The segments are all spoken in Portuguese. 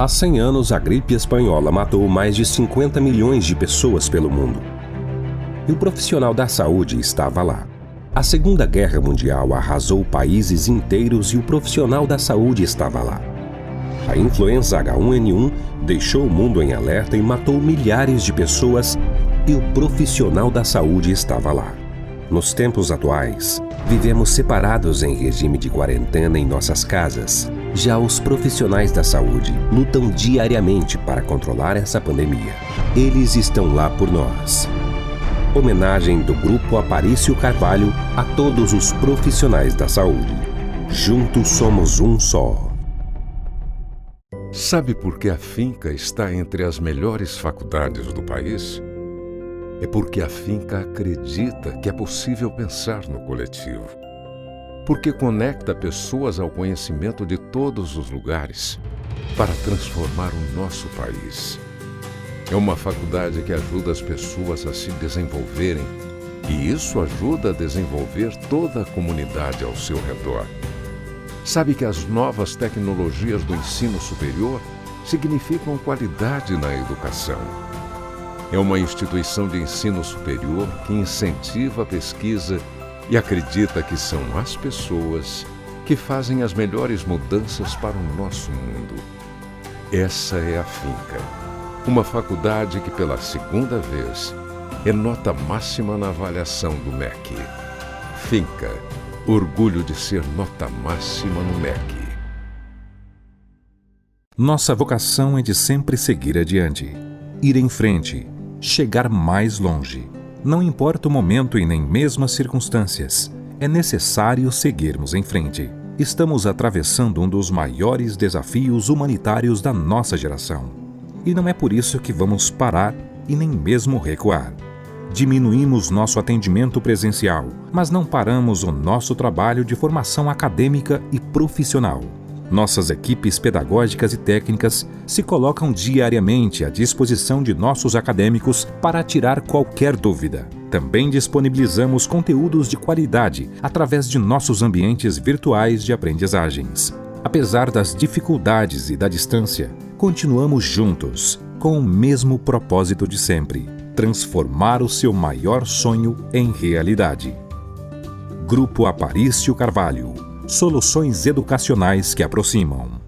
Há 100 anos, a gripe espanhola matou mais de 50 milhões de pessoas pelo mundo. E o profissional da saúde estava lá. A Segunda Guerra Mundial arrasou países inteiros e o profissional da saúde estava lá. A influenza H1N1 deixou o mundo em alerta e matou milhares de pessoas e o profissional da saúde estava lá. Nos tempos atuais, vivemos separados em regime de quarentena em nossas casas. Já os profissionais da saúde lutam diariamente para controlar essa pandemia. Eles estão lá por nós. Homenagem do Grupo Aparício Carvalho a todos os profissionais da saúde. Juntos somos um só. Sabe por que a Finca está entre as melhores faculdades do país? É porque a Finca acredita que é possível pensar no coletivo. Porque conecta pessoas ao conhecimento de todos os lugares para transformar o nosso país. É uma faculdade que ajuda as pessoas a se desenvolverem e isso ajuda a desenvolver toda a comunidade ao seu redor. Sabe que as novas tecnologias do ensino superior significam qualidade na educação. É uma instituição de ensino superior que incentiva a pesquisa e acredita que são as pessoas que fazem as melhores mudanças para o nosso mundo. Essa é a Finca, uma faculdade que pela segunda vez é nota máxima na avaliação do MEC. Finca, orgulho de ser nota máxima no MEC. Nossa vocação é de sempre seguir adiante, ir em frente, chegar mais longe. Não importa o momento e nem mesmo as circunstâncias, é necessário seguirmos em frente. Estamos atravessando um dos maiores desafios humanitários da nossa geração. E não é por isso que vamos parar e nem mesmo recuar. Diminuímos nosso atendimento presencial, mas não paramos o nosso trabalho de formação acadêmica e profissional. Nossas equipes pedagógicas e técnicas se colocam diariamente à disposição de nossos acadêmicos para tirar qualquer dúvida. Também disponibilizamos conteúdos de qualidade através de nossos ambientes virtuais de aprendizagens. Apesar das dificuldades e da distância, continuamos juntos, com o mesmo propósito de sempre: transformar o seu maior sonho em realidade. Grupo Aparício Carvalho. Soluções educacionais que aproximam.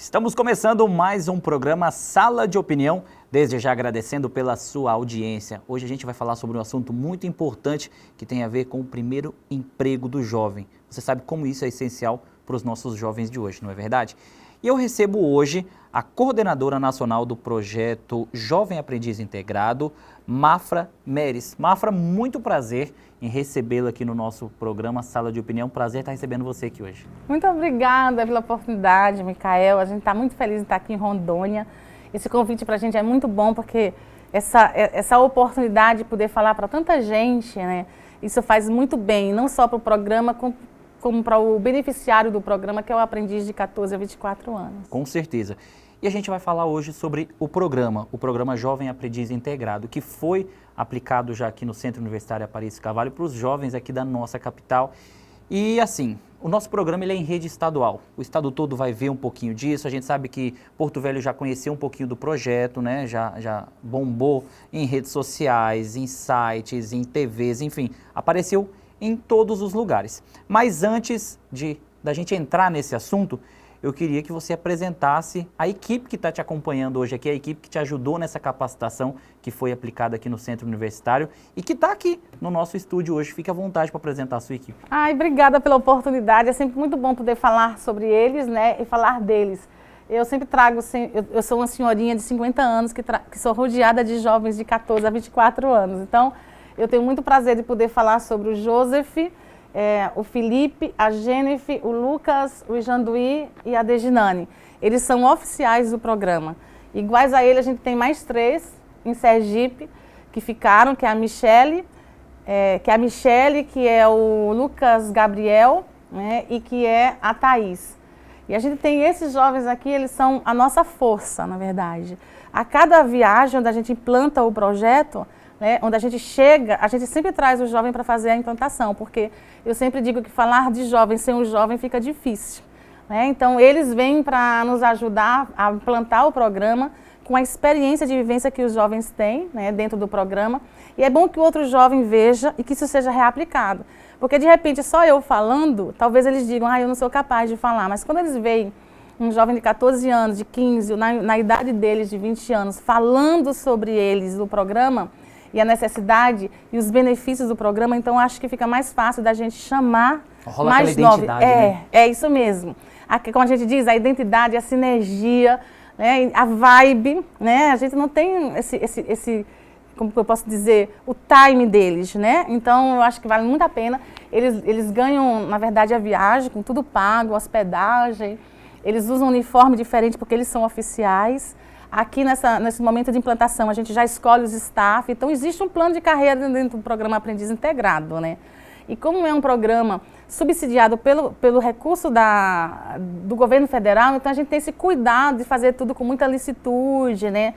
Estamos começando mais um programa Sala de Opinião, desde já agradecendo pela sua audiência. Hoje a gente vai falar sobre um assunto muito importante que tem a ver com o primeiro emprego do jovem. Você sabe como isso é essencial para os nossos jovens de hoje, não é verdade? E eu recebo hoje a coordenadora nacional do projeto Jovem Aprendiz Integrado, Mafra Meres. Mafra, muito prazer em recebê-la aqui no nosso programa Sala de Opinião. Prazer estar recebendo você aqui hoje. Muito obrigada pela oportunidade, Micael. A gente está muito feliz de estar aqui em Rondônia. Esse convite para a gente é muito bom, porque essa oportunidade de poder falar para tanta gente, né? Isso faz muito bem, não só para o programa, como para o beneficiário do programa, que é o aprendiz de 14 a 24 anos. Com certeza. E a gente vai falar hoje sobre o programa Jovem Aprendiz Integrado, que foi aplicado já aqui no Centro Universitário Aparício Carvalho para os jovens aqui da nossa capital. E assim, o nosso programa ele é em rede estadual. O estado todo vai ver um pouquinho disso. A gente sabe que Porto Velho já conheceu um pouquinho do projeto, né? Já bombou em redes sociais, em sites, em TVs, enfim, apareceu em todos os lugares. Mas antes da gente entrar nesse assunto, eu queria que você apresentasse a equipe que está te acompanhando hoje aqui, a equipe que te ajudou nessa capacitação que foi aplicada aqui no Centro Universitário e que está aqui no nosso estúdio hoje. Fique à vontade para apresentar a sua equipe. Ai, obrigada pela oportunidade. É sempre muito bom poder falar sobre eles, né, e falar deles. Eu sempre trago, eu sou uma senhorinha de 50 anos que sou rodeada de jovens de 14 a 24 anos. Então, eu tenho muito prazer de poder falar sobre o Joseph, o Felipe, a Jennifer, o Lucas, o Janduí e a Deginane. Eles são oficiais do programa. Iguais a ele, a gente tem mais 3 em Sergipe que ficaram, que é a Michele, que é o Lucas Gabriel, né, e que é a Thaís. E a gente tem esses jovens aqui, eles são a nossa força, na verdade. A cada viagem onde a gente implanta o projeto, né, onde a gente chega, a gente sempre traz o jovem para fazer a implantação, porque eu sempre digo que falar de jovem sem o jovem fica difícil, né? Então, eles vêm para nos ajudar a implantar o programa com a experiência de vivência que os jovens têm, né, dentro do programa. E é bom que o outro jovem veja e que isso seja reaplicado. Porque, de repente, só eu falando, talvez eles digam, eu não sou capaz de falar. Mas quando eles veem um jovem de 14 anos, de 15, na idade deles, de 20 anos, falando sobre eles, do programa, e a necessidade e os benefícios do programa, então acho que fica mais fácil da gente chamar rola mais novos. Né? É isso mesmo. Aqui, como a gente diz, a identidade, a sinergia, né, a vibe, né? A gente não tem esse como eu posso dizer, o time deles, né? Então, eu acho que vale muito a pena. Eles ganham, na verdade, a viagem, com tudo pago, hospedagem. Eles usam um uniforme diferente porque eles são oficiais. Aqui, nesse momento de implantação, a gente já escolhe os staff. Então, existe um plano de carreira dentro do programa Aprendiz Integrado, né? E como é um programa subsidiado pelo recurso do governo federal, então a gente tem esse cuidado de fazer tudo com muita licitude, né?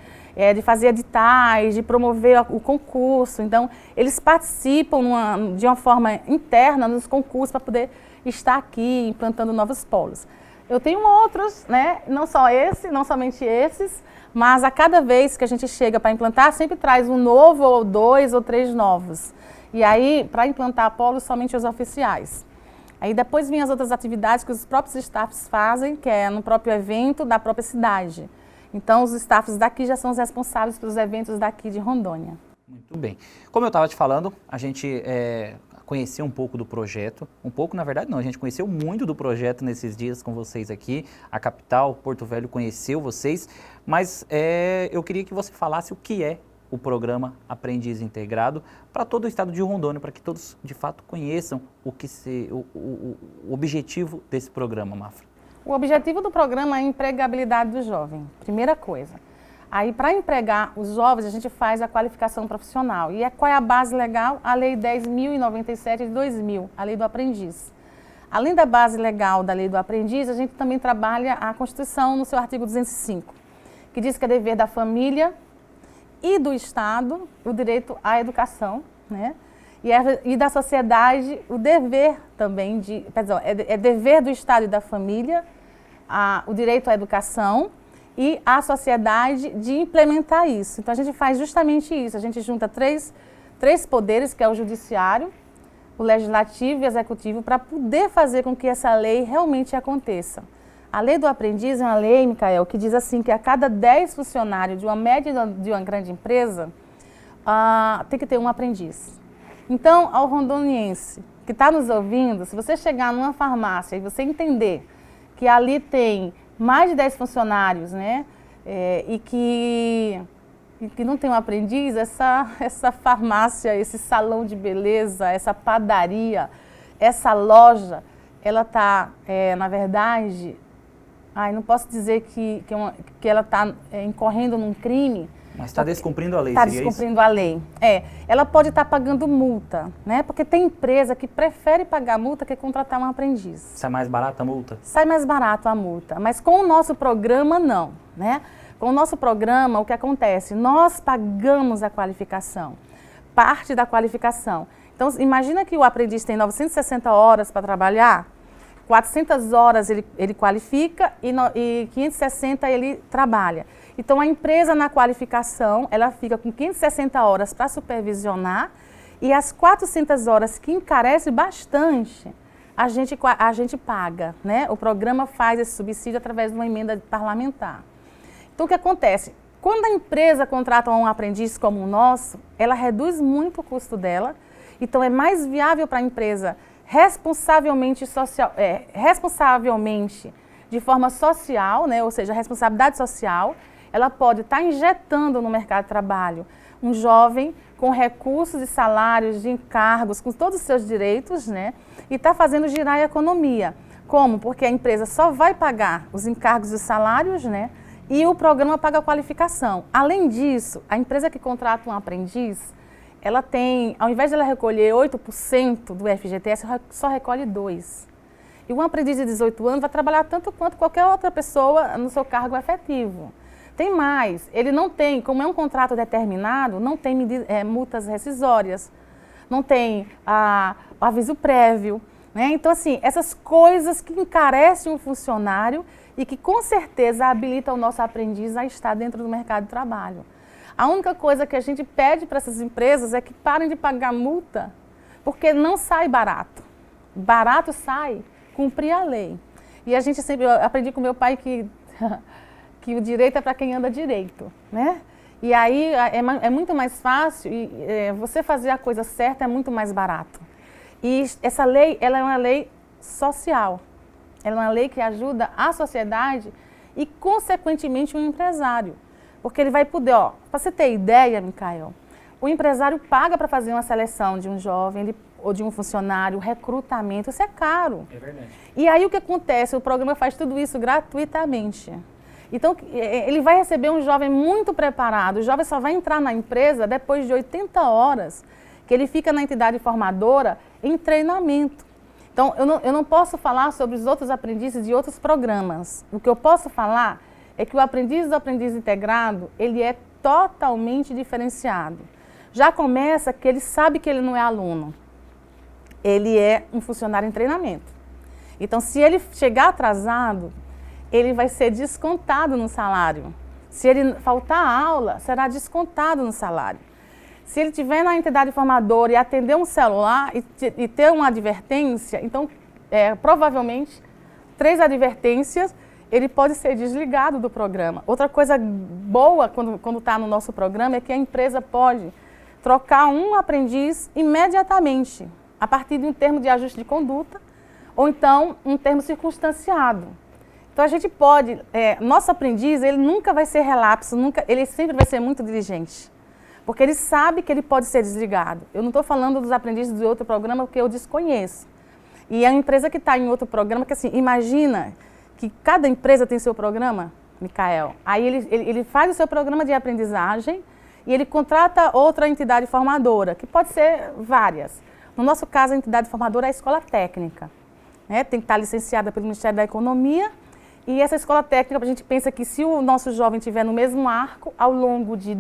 De fazer editais, de promover o concurso. Então, eles participam de uma forma interna nos concursos para poder estar aqui implantando novos polos. Eu tenho outros, né? Não somente esses, mas a cada vez que a gente chega para implantar, sempre traz um novo, ou 2 ou 3 novos. E aí, para implantar polos, somente os oficiais. Aí depois vem as outras atividades que os próprios staffs fazem, que é no próprio evento da própria cidade. Então, os staffs daqui já são os responsáveis pelos eventos daqui de Rondônia. Muito bem. Como eu estava te falando, a gente conheceu um pouco do projeto. Um pouco, na verdade, não. A gente conheceu muito do projeto nesses dias com vocês aqui. A capital, Porto Velho, conheceu vocês. Mas eu queria que você falasse o que é o programa Aprendiz Integrado para todo o estado de Rondônia, para que todos, de fato, conheçam o objetivo desse programa, Mafra. O objetivo do programa é a empregabilidade do jovem, primeira coisa. Aí, para empregar os jovens, a gente faz a qualificação profissional. E qual é a base legal? A Lei 10.097 de 2000, a Lei do Aprendiz. Além da base legal da Lei do Aprendiz, a gente também trabalha a Constituição no seu artigo 205, que diz que é dever da família e do Estado o direito à educação, né? E da sociedade o dever também é dever do Estado e da família o direito à educação e a sociedade de implementar isso. Então a gente faz justamente isso, a gente junta três poderes, que é o judiciário, o legislativo e o executivo, para poder fazer com que essa lei realmente aconteça. A lei do aprendiz é uma lei, Micael, que diz assim que a cada 10 funcionários de uma média de uma grande empresa, tem que ter um aprendiz. Então, ao rondoniense que está nos ouvindo, se você chegar numa farmácia e você entender que ali tem mais de 10 funcionários, né, e que não tem um aprendiz, essa farmácia, esse salão de beleza, essa padaria, essa loja, ela está, na verdade, não posso dizer que ela está incorrendo num crime. Mas está descumprindo a lei, seria isso? Está descumprindo a lei. Ela pode estar pagando multa, né? Porque tem empresa que prefere pagar multa que contratar um aprendiz. Sai mais barato a multa? Sai mais barato a multa, mas com o nosso programa não, né? Com o nosso programa, o que acontece? Nós pagamos a qualificação, parte da qualificação. Então, imagina que o aprendiz tem 960 horas para trabalhar, 400 horas ele qualifica e 560 ele trabalha. Então, a empresa na qualificação, ela fica com 560 horas para supervisionar e as 400 horas que encarece bastante, a gente paga, né? O programa faz esse subsídio através de uma emenda parlamentar. Então, o que acontece? Quando a empresa contrata um aprendiz como o nosso, ela reduz muito o custo dela, então é mais viável para a empresa responsavelmente, de forma social, né? Ou seja, responsabilidade social, ela pode estar injetando no mercado de trabalho um jovem com recursos e salários de encargos, com todos os seus direitos, né? E está fazendo girar a economia. Como? Porque a empresa só vai pagar os encargos e os salários, né? E o programa paga a qualificação. Além disso, a empresa que contrata um aprendiz, ela tem, ao invés de ela recolher 8% do FGTS, só recolhe 2%. E um aprendiz de 18 anos vai trabalhar tanto quanto qualquer outra pessoa no seu cargo efetivo. Tem mais, ele não tem, como é um contrato determinado, não tem multas rescisórias, não tem aviso prévio, né? Então, assim, essas coisas que encarecem um funcionário e que com certeza habilitam o nosso aprendiz a estar dentro do mercado de trabalho. A única coisa que a gente pede para essas empresas é que parem de pagar multa, porque não sai barato. Barato sai cumprir a lei. E a gente sempre, eu aprendi com meu pai que o direito é para quem anda direito, né? E aí é muito mais fácil, você fazer a coisa certa é muito mais barato. E essa lei, ela é uma lei social. Ela é uma lei que ajuda a sociedade e, consequentemente, o empresário. Porque ele vai poder, para você ter ideia, Micael, o empresário paga para fazer uma seleção de um jovem ou de um funcionário, recrutamento, isso é caro. É verdade. E aí o que acontece? O programa faz tudo isso gratuitamente. Então, ele vai receber um jovem muito preparado. O jovem só vai entrar na empresa depois de 80 horas, que ele fica na entidade formadora em treinamento. Então, eu não posso falar sobre os outros aprendizes de outros programas. O que eu posso falar é que o aprendiz do aprendiz integrado, ele é totalmente diferenciado. Já começa que ele sabe que ele não é aluno. Ele é um funcionário em treinamento. Então, se ele chegar atrasado, ele vai ser descontado no salário. Se ele faltar aula, será descontado no salário. Se ele estiver na entidade formadora e atender um celular e ter uma advertência, então, provavelmente, 3 advertências, ele pode ser desligado do programa. Outra coisa boa quando está no nosso programa é que a empresa pode trocar um aprendiz imediatamente, a partir de um termo de ajuste de conduta, ou então um termo circunstanciado. Então, a gente pode, nosso aprendiz, ele nunca vai ser relapso, ele sempre vai ser muito diligente. Porque ele sabe que ele pode ser desligado. Eu não estou falando dos aprendizes de outro programa porque eu desconheço. E a empresa que está em outro programa, que assim, imagina que cada empresa tem seu programa, Micael. Aí ele faz o seu programa de aprendizagem e ele contrata outra entidade formadora, que pode ser várias. No nosso caso, a entidade formadora é a escola técnica. Né? Tem que estar licenciada pelo Ministério da Economia. E essa escola técnica, a gente pensa que se o nosso jovem estiver no mesmo arco, ao longo de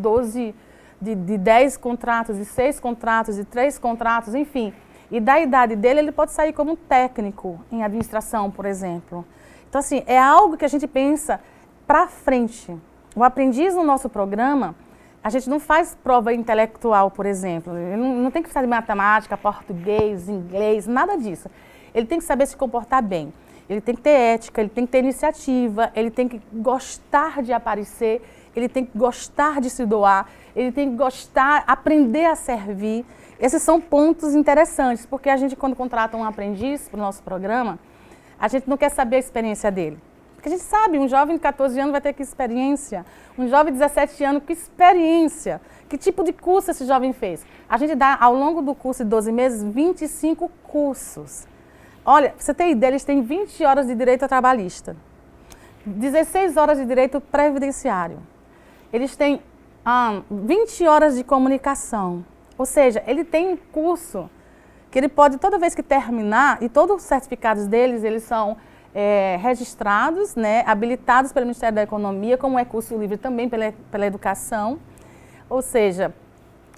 10 contratos, de 6 contratos, de 3 contratos, enfim. E da idade dele, ele pode sair como um técnico em administração, por exemplo. Então, assim, é algo que a gente pensa para frente. O aprendiz no nosso programa, a gente não faz prova intelectual, por exemplo. Ele não tem que saber matemática, português, inglês, nada disso. Ele tem que saber se comportar bem. Ele tem que ter ética, ele tem que ter iniciativa, ele tem que gostar de aparecer, ele tem que gostar de se doar, ele tem que gostar, aprender a servir. Esses são pontos interessantes, porque a gente, quando contrata um aprendiz para o nosso programa, a gente não quer saber a experiência dele. Porque a gente sabe, um jovem de 14 anos vai ter que experiência, um jovem de 17 anos, que experiência, que tipo de curso esse jovem fez. A gente dá, ao longo do curso de 12 meses, 25 cursos. Olha, pra você ter ideia, eles têm 20 horas de direito trabalhista, 16 horas de direito previdenciário. Eles têm 20 horas de comunicação. Ou seja, ele tem um curso que ele pode, toda vez que terminar, e todos os certificados deles, eles são registrados, né, habilitados pelo Ministério da Economia, como é curso livre também pela educação. Ou seja,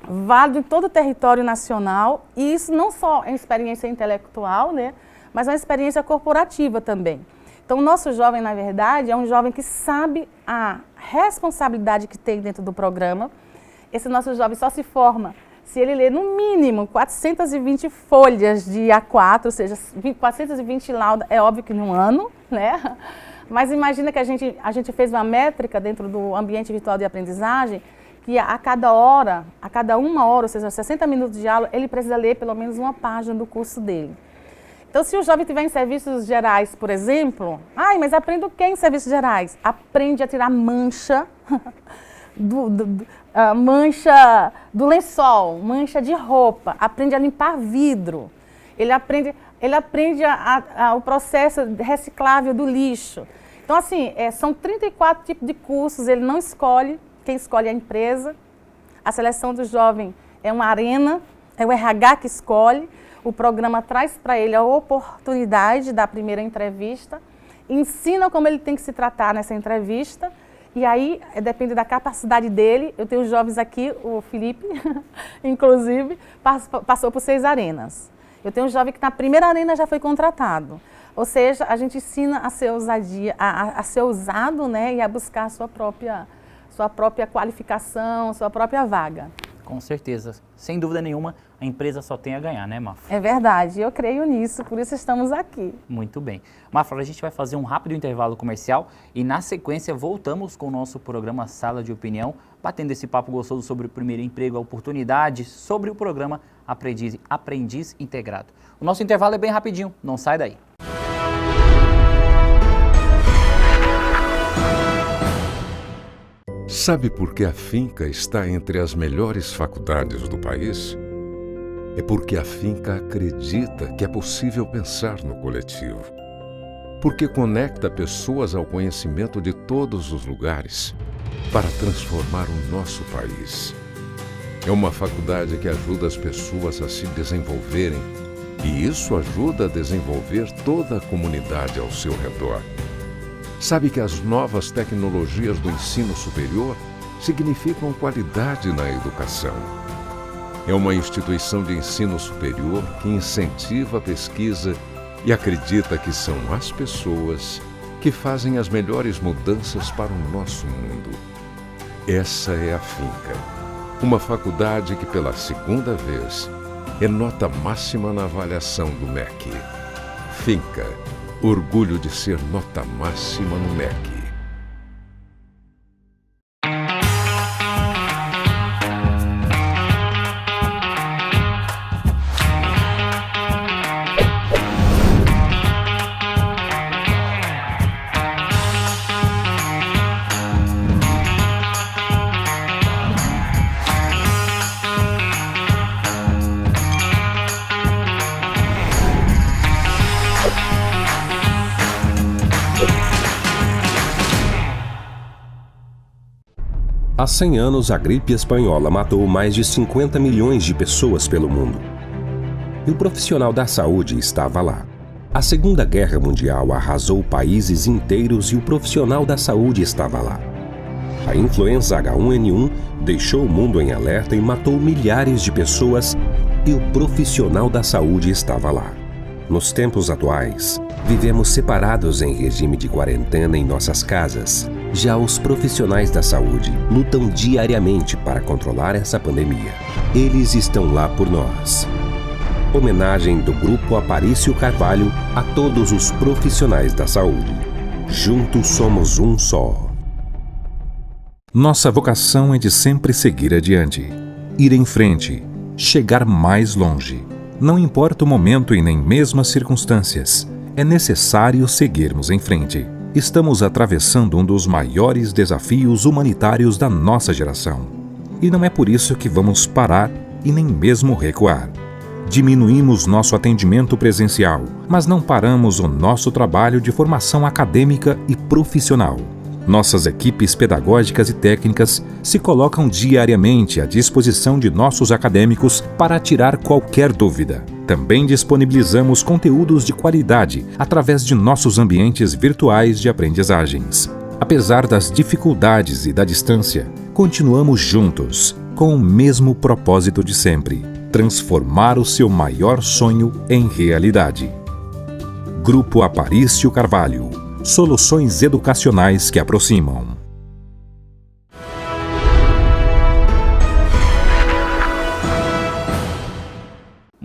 válido em todo o território nacional. E isso não só é experiência intelectual, né, mas é uma experiência corporativa também. Então, o nosso jovem, na verdade, é um jovem que sabe a responsabilidade que tem dentro do programa. Esse nosso jovem só se forma se ele ler no mínimo 420 folhas de A4, ou seja, 420 laudas, é óbvio que num ano, né? Mas imagina que a gente fez uma métrica dentro do ambiente virtual de aprendizagem, que a cada uma hora, ou seja, 60 minutos de aula, ele precisa ler pelo menos uma página do curso dele. Então, se o jovem estiver em serviços gerais, por exemplo, mas aprende o que em serviços gerais? Aprende a tirar mancha mancha do lençol, mancha de roupa, aprende a limpar vidro, ele aprende o processo reciclável do lixo. Então, assim, são 34 tipos de cursos, ele não escolhe, quem escolhe é a empresa. A seleção do jovem é uma arena, é o RH que escolhe. O programa traz para ele a oportunidade da primeira entrevista, ensina como ele tem que se tratar nessa entrevista, e aí depende da capacidade dele. Eu tenho jovens aqui, o Felipe, inclusive, passou por 6 arenas. Eu tenho um jovem que na primeira arena já foi contratado. Ou seja, a gente ensina a ser ousadia, a ser ousado, né, e a buscar a sua própria qualificação, sua própria vaga. Com certeza. Sem dúvida nenhuma, a empresa só tem a ganhar, né, Mafra? É verdade, eu creio nisso, por isso estamos aqui. Muito bem. Mafra, a gente vai fazer um rápido intervalo comercial e, na sequência, voltamos com o nosso programa Sala de Opinião, batendo esse papo gostoso sobre o primeiro emprego, a oportunidade, sobre o programa Aprendiz Integrado. O nosso intervalo é bem rapidinho, não sai daí. Sabe por que a Finca está entre as melhores faculdades do país? É porque a Finca acredita que é possível pensar no coletivo. Porque conecta pessoas ao conhecimento de todos os lugares para transformar o nosso país. É uma faculdade que ajuda as pessoas a se desenvolverem, e isso ajuda a desenvolver toda a comunidade ao seu redor. Sabe que as novas tecnologias do ensino superior significam qualidade na educação. É uma instituição de ensino superior que incentiva a pesquisa e acredita que são as pessoas que fazem as melhores mudanças para o nosso mundo. Essa é a Finca, uma faculdade que pela segunda vez é nota máxima na avaliação do MEC. Finca. Orgulho de ser nota máxima no MEC. Há 100 anos, a gripe espanhola matou mais de 50 milhões de pessoas pelo mundo. E o profissional da saúde estava lá. A Segunda Guerra Mundial arrasou países inteiros e o profissional da saúde estava lá. A influenza H1N1 deixou o mundo em alerta e matou milhares de pessoas e o profissional da saúde estava lá. Nos tempos atuais, vivemos separados em regime de quarentena em nossas casas. Já os profissionais da saúde lutam diariamente para controlar essa pandemia. Eles estão lá por nós. Homenagem do Grupo Aparício Carvalho a todos os profissionais da saúde. Juntos somos um só. Nossa vocação é de sempre seguir adiante, ir em frente, chegar mais longe. Não importa o momento e nem mesmo as circunstâncias, é necessário seguirmos em frente. Estamos atravessando um dos maiores desafios humanitários da nossa geração. E não é por isso que vamos parar e nem mesmo recuar. Diminuímos nosso atendimento presencial, mas não paramos o nosso trabalho de formação acadêmica e profissional. Nossas equipes pedagógicas e técnicas se colocam diariamente à disposição de nossos acadêmicos para tirar qualquer dúvida. Também disponibilizamos conteúdos de qualidade através de nossos ambientes virtuais de aprendizagens. Apesar das dificuldades e da distância, continuamos juntos, com o mesmo propósito de sempre: transformar o seu maior sonho em realidade. Grupo Aparício Carvalho. Soluções educacionais que aproximam.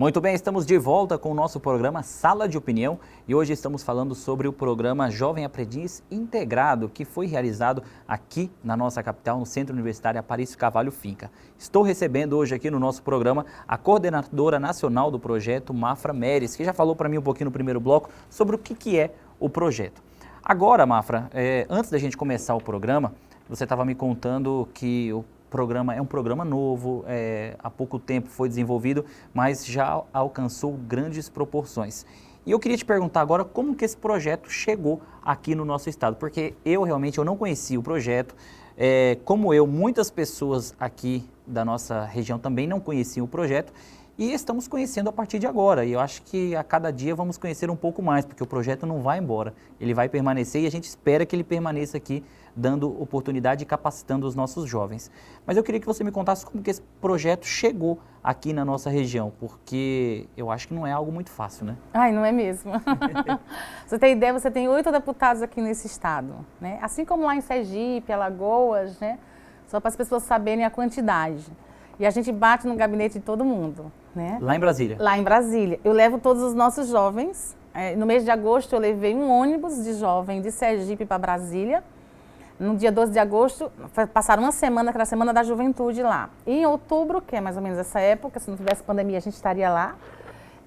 Muito bem, estamos de volta com o nosso programa Sala de Opinião e hoje estamos falando sobre o programa Jovem Aprendiz Integrado, que foi realizado aqui na nossa capital, no Centro Universitário Aparício Carvalho Finca. Estou recebendo hoje aqui no nosso programa a coordenadora nacional do projeto, Mafra Meres, que já falou para mim um pouquinho no primeiro bloco sobre o que é o projeto. Agora, Mafra, antes da gente começar o programa, você estava me contando que o programa é um programa novo, há pouco tempo foi desenvolvido, mas já alcançou grandes proporções. E eu queria te perguntar agora como que esse projeto chegou aqui no nosso estado, porque eu não conhecia o projeto, muitas pessoas aqui da nossa região também não conheciam o projeto, e estamos conhecendo a partir de agora, e eu acho que a cada dia vamos conhecer um pouco mais, porque o projeto não vai embora, ele vai permanecer e a gente espera que ele permaneça aqui, dando oportunidade e capacitando os nossos jovens. Mas eu queria que você me contasse como que esse projeto chegou aqui na nossa região, porque eu acho que não é algo muito fácil, né? Ai, não é mesmo. Você tem ideia, você tem 8 deputados aqui nesse estado, né? Assim como lá em Sergipe, Alagoas, né? Só para as pessoas saberem a quantidade. E a gente bate no gabinete de todo mundo, né? Lá em Brasília? Lá em Brasília. Eu levo todos os nossos jovens. No mês de agosto eu levei um ônibus de jovem de Sergipe para Brasília. No dia 12 de agosto, passaram uma semana, que era a Semana da Juventude lá. E em outubro, que é mais ou menos essa época, se não tivesse pandemia a gente estaria lá,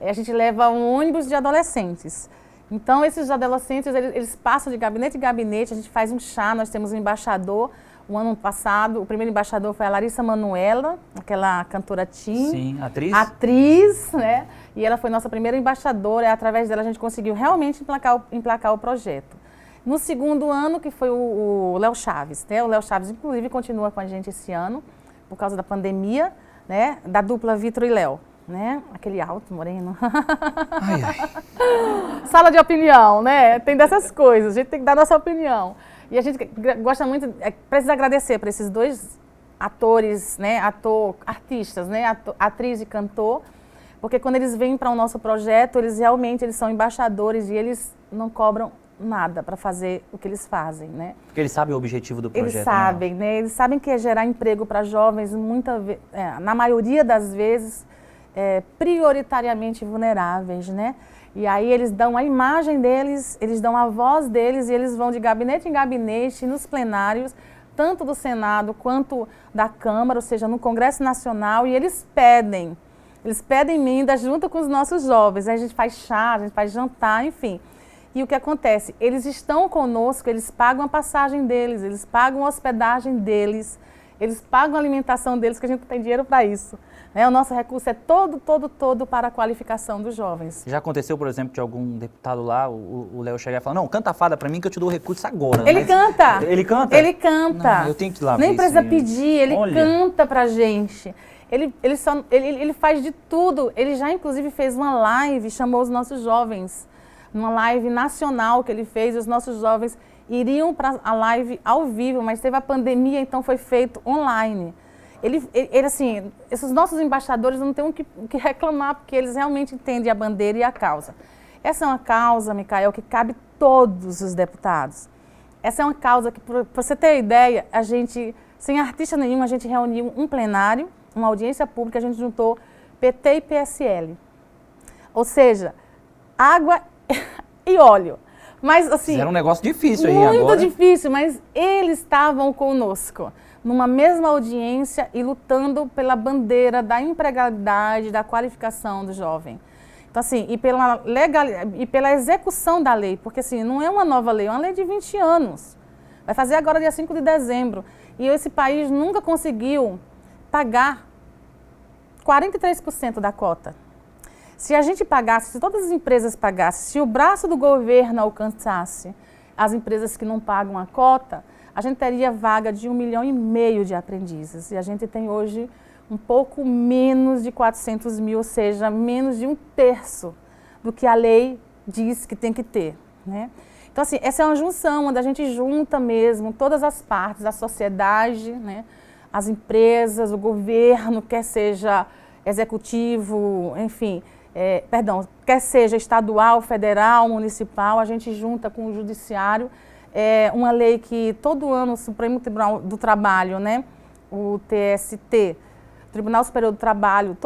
a gente leva um ônibus de adolescentes. Então esses adolescentes, eles passam de gabinete em gabinete, a gente faz um chá, nós temos um embaixador. O ano passado, o primeiro embaixador foi a Larissa Manoela, aquela cantora teen. Sim, atriz. Atriz, né? E ela foi nossa primeira embaixadora, e através dela a gente conseguiu realmente emplacar o projeto. No segundo ano, que foi o Léo Chaves, né? O Léo Chaves, inclusive, continua com a gente esse ano, por causa da pandemia, né? Da dupla Vitor e Léo, né? Aquele alto, moreno. Ai, ai. Sala de opinião, né? Tem dessas coisas, a gente tem que dar nossa opinião. E a gente gosta muito, precisa agradecer para esses dois atores, né? Artistas, né? Atriz e cantor, porque quando eles vêm para o nosso projeto, eles são embaixadores e eles não cobram nada para fazer o que eles fazem, né? Porque eles sabem o objetivo do projeto. Eles sabem, né? Eles sabem que é gerar emprego para jovens, na maioria das vezes, prioritariamente vulneráveis, né? E aí eles dão a imagem deles, eles dão a voz deles e eles vão de gabinete em gabinete, nos plenários, tanto do Senado quanto da Câmara, ou seja, no Congresso Nacional, e eles pedem emenda junto com os nossos jovens. Aí a gente faz chá, a gente faz jantar, enfim. E o que acontece? Eles estão conosco, eles pagam a passagem deles, eles pagam a hospedagem deles, eles pagam a alimentação deles, que a gente não tem dinheiro para isso. Né? O nosso recurso é todo para a qualificação dos jovens. Já aconteceu, por exemplo, de algum deputado lá, o Léo chegar e falar, não, canta a fada para mim que eu te dou o recurso agora. Ele canta. Ele canta? Ele canta. Não, eu tenho que ir lá Nem ver precisa isso. pedir, ele canta pra gente. Ele faz de tudo. Ele já, inclusive, fez uma live, chamou os nossos jovens. Numa live nacional que ele fez, os nossos jovens iriam para a live ao vivo, mas teve a pandemia, então foi feito online. Ele assim, esses nossos embaixadores não têm o que reclamar, porque eles realmente entendem a bandeira e a causa. Essa é uma causa, Micael, que cabe todos os deputados. Essa é uma causa que, para você ter ideia, a gente, sem artista nenhum, a gente reuniu um plenário, uma audiência pública, a gente juntou PT e PSL. Ou seja, água e óleo. Mas assim, era um negócio difícil aí agora. Muito difícil, mas eles estavam conosco, numa mesma audiência e lutando pela bandeira da empregabilidade, da qualificação do jovem. Então assim, e pela execução da lei, porque assim, não é uma nova lei, é uma lei de 20 anos. Vai fazer agora dia 5 de dezembro. E esse país nunca conseguiu pagar 43% da cota. Se a gente pagasse, se todas as empresas pagassem, se o braço do governo alcançasse as empresas que não pagam a cota, a gente teria vaga de 1,5 milhão de aprendizes. E a gente tem hoje um pouco menos de 400 mil, ou seja, menos de 1/3 do que a lei diz que tem que ter, né? Então, assim, essa é uma junção, onde a gente junta mesmo todas as partes, a sociedade, né? As empresas, o governo, quer seja executivo, enfim, quer seja estadual, federal, municipal, a gente junta com o judiciário, uma lei que todo ano o Supremo Tribunal do Trabalho, né, o TST, Tribunal Superior do Trabalho,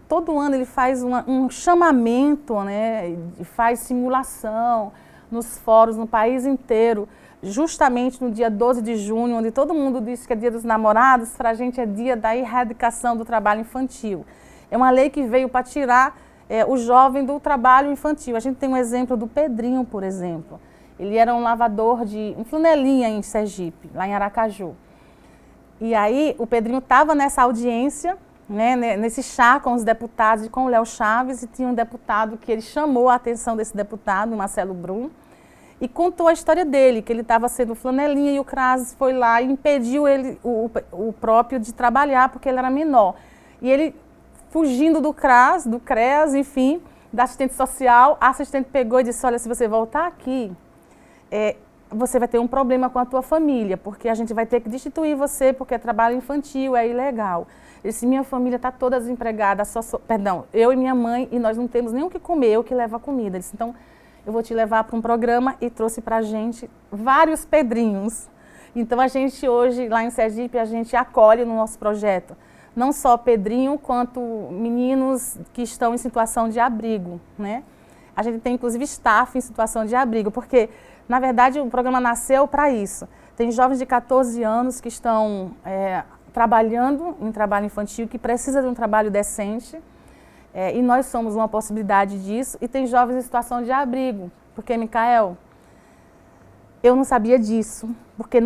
todo ano ele faz um chamamento, né, e faz simulação nos fóruns no país inteiro, justamente no dia 12 de junho, onde todo mundo diz que é dia dos namorados, para a gente é dia da erradicação do trabalho infantil. É uma lei que veio para tirar o jovem do trabalho infantil. A gente tem um exemplo do Pedrinho, por exemplo. Ele era um lavador um flanelinha em Sergipe, lá em Aracaju. E aí o Pedrinho estava nessa audiência, né, nesse chá com os deputados, com o Léo Chaves, e tinha um deputado que ele chamou a atenção desse deputado, Marcelo Brum, e contou a história dele, que ele estava sendo flanelinha e o CRAS foi lá e impediu ele, o próprio de trabalhar porque ele era menor. E ele, fugindo do CRAS, do CREAS, enfim, da assistente social, a assistente pegou e disse, olha, se você voltar aqui, você vai ter um problema com a tua família, porque a gente vai ter que destituir você, porque é trabalho infantil, é ilegal. Ele disse, minha família está toda desempregada, eu e minha mãe, e nós não temos nem o que comer, eu que levo a comida. Ele disse, então, eu vou te levar para um programa, e trouxe para a gente vários Pedrinhos. Então, a gente hoje, lá em Sergipe, a gente acolhe no nosso projeto, não só Pedrinho, quanto meninos que estão em situação de abrigo, né? A gente tem, inclusive, staff em situação de abrigo, porque, na verdade, o programa nasceu para isso. Tem jovens de 14 anos que estão trabalhando em trabalho infantil, que precisa de um trabalho decente, e nós somos uma possibilidade disso. E tem jovens em situação de abrigo, porque, Micael, eu não sabia disso, porque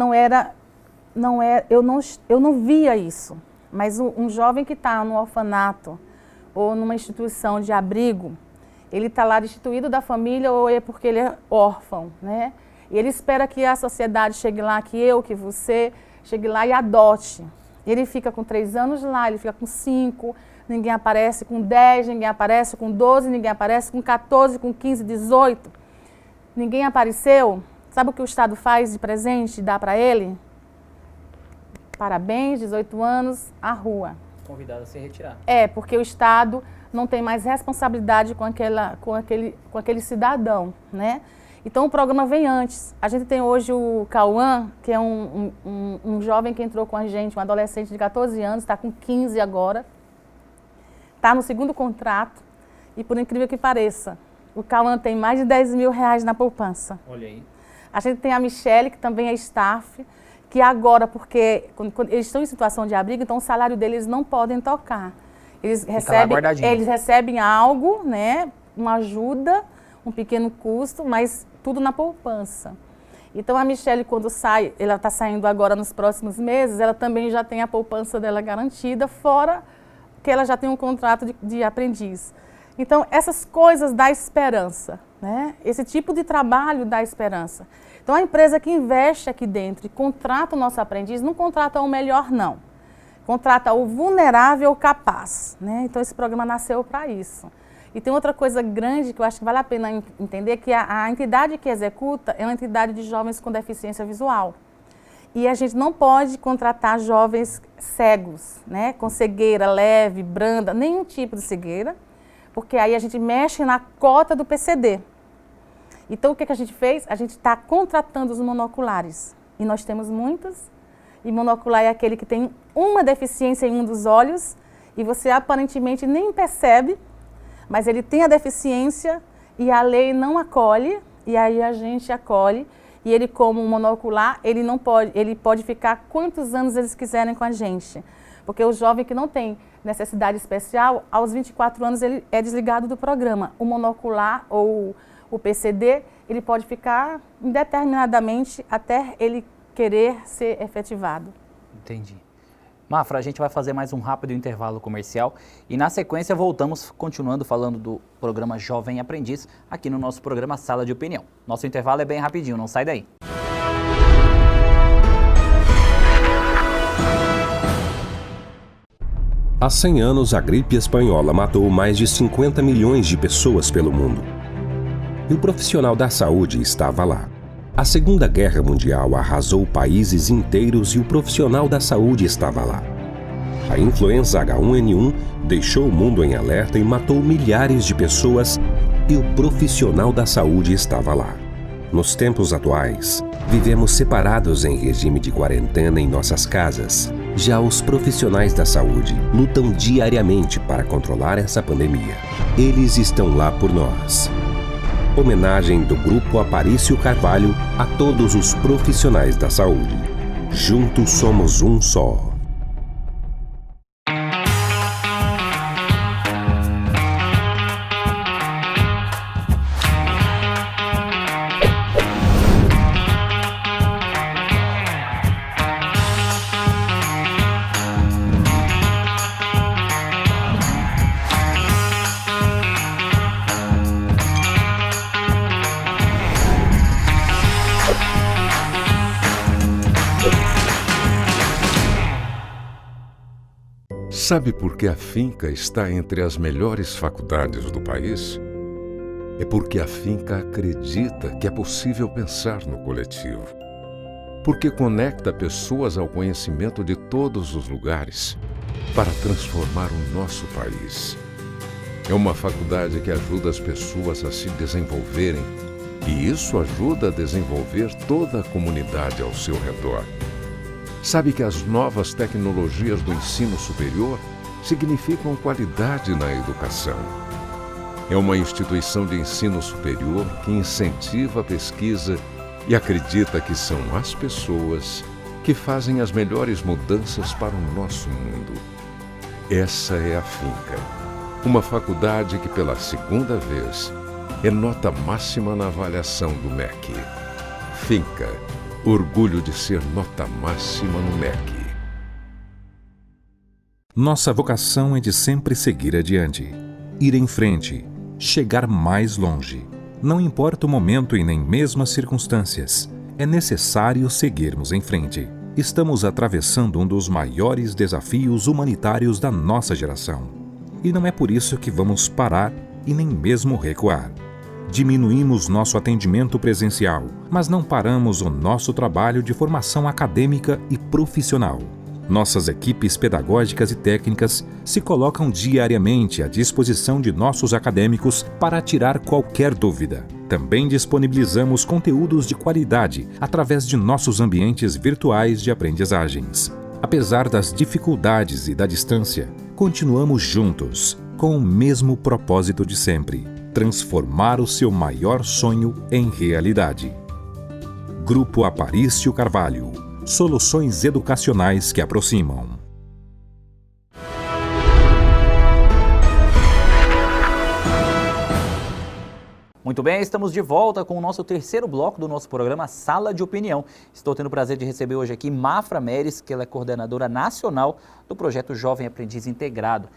eu não via isso. Mas um jovem que está no orfanato ou numa instituição de abrigo, ele está lá destituído da família ou é porque ele é órfão, né? E ele espera que a sociedade chegue lá, que você chegue lá e adote. Ele fica com 3 anos lá, ele fica com 5, ninguém aparece com 10, ninguém aparece com 12, ninguém aparece com 14, com 15, 18. Ninguém apareceu. Sabe o que o Estado faz de presente, dá para ele? Parabéns, 18 anos, à rua. Convidado a se retirar. Porque o Estado não tem mais responsabilidade com aquele cidadão, né? Então o programa vem antes. A gente tem hoje o Cauã, que é um jovem que entrou com a gente, um adolescente de 14 anos, está com 15 agora, está no 2º contrato e, por incrível que pareça, o Cauã tem mais de 10 mil reais na poupança. Olha aí. A gente tem a Michele, que também é staff, que agora, porque quando eles estão em situação de abrigo, então o salário deles não podem tocar. Eles recebem algo, né, uma ajuda, um pequeno custo, mas tudo na poupança. Então a Michele, quando sai, ela está saindo agora nos próximos meses, ela também já tem a poupança dela garantida, fora que ela já tem um contrato de aprendiz. Então essas coisas dão esperança, né? Esse tipo de trabalho dá esperança. Então a empresa que investe aqui dentro e contrata o nosso aprendiz, não contrata o melhor não, contrata o vulnerável capaz, né? Então esse programa nasceu para isso. E tem outra coisa grande que eu acho que vale a pena entender, que a entidade que executa é uma entidade de jovens com deficiência visual. E a gente não pode contratar jovens cegos, né? Com cegueira leve, branda, nenhum tipo de cegueira, porque aí a gente mexe na cota do PCD. Então o que a gente fez? A gente está contratando os monoculares. E nós temos muitos. E monocular é aquele que tem uma deficiência em um dos olhos e você aparentemente nem percebe, mas ele tem a deficiência e a lei não acolhe, e aí a gente acolhe. E ele, como um monocular, ele pode ficar quantos anos eles quiserem com a gente. Porque o jovem que não tem necessidade especial, aos 24 anos ele é desligado do programa. O monocular ou o PCD, ele pode ficar indeterminadamente até ele querer ser efetivado. Entendi. Mafra, a gente vai fazer mais um rápido intervalo comercial e na sequência voltamos continuando falando do programa Jovem Aprendiz aqui no nosso programa Sala de Opinião. Nosso intervalo é bem rapidinho, não sai daí. Há 100 anos, a gripe espanhola matou mais de 50 milhões de pessoas pelo mundo. E o profissional da saúde estava lá. A Segunda Guerra Mundial arrasou países inteiros e o profissional da saúde estava lá. A influenza H1N1 deixou o mundo em alerta e matou milhares de pessoas e o profissional da saúde estava lá. Nos tempos atuais, vivemos separados em regime de quarentena em nossas casas. Já os profissionais da saúde lutam diariamente para controlar essa pandemia. Eles estão lá por nós. Homenagem do Grupo Aparício Carvalho a todos os profissionais da saúde. Juntos somos um só. Sabe por que a Finca está entre as melhores faculdades do país? É porque a Finca acredita que é possível pensar no coletivo. Porque conecta pessoas ao conhecimento de todos os lugares para transformar o nosso país. É uma faculdade que ajuda as pessoas a se desenvolverem e isso ajuda a desenvolver toda a comunidade ao seu redor. Sabe que as novas tecnologias do ensino superior significam qualidade na educação. É uma instituição de ensino superior que incentiva a pesquisa e acredita que são as pessoas que fazem as melhores mudanças para o nosso mundo. Essa é a Finca, uma faculdade que pela segunda vez é nota máxima na avaliação do MEC. Finca. Orgulho de ser nota máxima no MEC. Nossa vocação é de sempre seguir adiante, ir em frente, chegar mais longe. Não importa o momento e nem mesmo as circunstâncias, é necessário seguirmos em frente. Estamos atravessando um dos maiores desafios humanitários da nossa geração. E não é por isso que vamos parar e nem mesmo recuar. Diminuímos nosso atendimento presencial, mas não paramos o nosso trabalho de formação acadêmica e profissional. Nossas equipes pedagógicas e técnicas se colocam diariamente à disposição de nossos acadêmicos para tirar qualquer dúvida. Também disponibilizamos conteúdos de qualidade através de nossos ambientes virtuais de aprendizagens. Apesar das dificuldades e da distância, continuamos juntos, com o mesmo propósito de sempre: transformar o seu maior sonho em realidade. Grupo Aparício Carvalho. Soluções educacionais que aproximam. Muito bem, estamos de volta com o nosso terceiro bloco do nosso programa Sala de Opinião. Estou tendo o prazer de receber hoje aqui Mafra Meires, que ela é coordenadora nacional do projeto Jovem Aprendiz Integrado.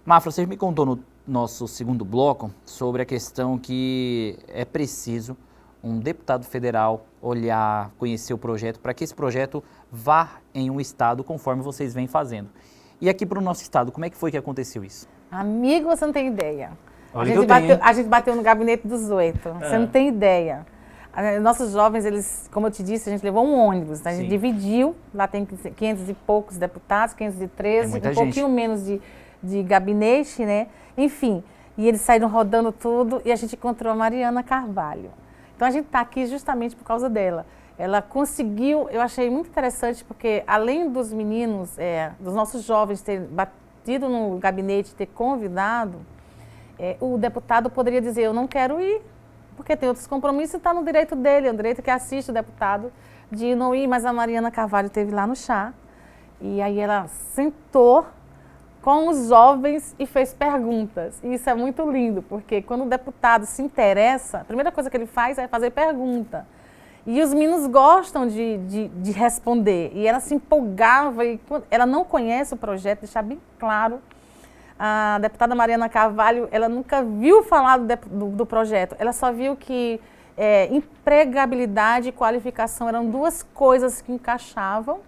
Mafra, você me contou no nosso segundo bloco sobre a questão que é preciso um deputado federal olhar, conhecer o projeto, para que esse projeto vá em um estado conforme vocês vêm fazendo. E aqui para o nosso estado, como é que foi que aconteceu isso? Amigo, você não tem ideia. Olha A gente bateu no gabinete dos 8, você não tem ideia. Nossos jovens, eles, como eu te disse, a gente levou um ônibus, a gente dividiu, lá tem 500 e poucos deputados, 513, um pouquinho menos de gabinete, né? Enfim, e eles saíram rodando tudo e a gente encontrou a Mariana Carvalho. Então a gente está aqui justamente por causa dela. Ela conseguiu, eu achei muito interessante, porque além dos meninos, dos nossos jovens terem batido no gabinete, ter convidado, o deputado poderia dizer: eu não quero ir, porque tem outros compromissos e está no direito dele, é o direito que assiste o deputado de não ir, mas a Mariana Carvalho esteve lá no chá, e aí ela sentou com os jovens e fez perguntas. E isso é muito lindo, porque quando o deputado se interessa, a primeira coisa que ele faz é fazer pergunta. E os meninos gostam de responder. E ela se empolgava, e ela não conhece o projeto, deixar bem claro. A deputada Mariana Carvalho, ela nunca viu falar do projeto, ela só viu que empregabilidade e qualificação eram duas coisas que encaixavam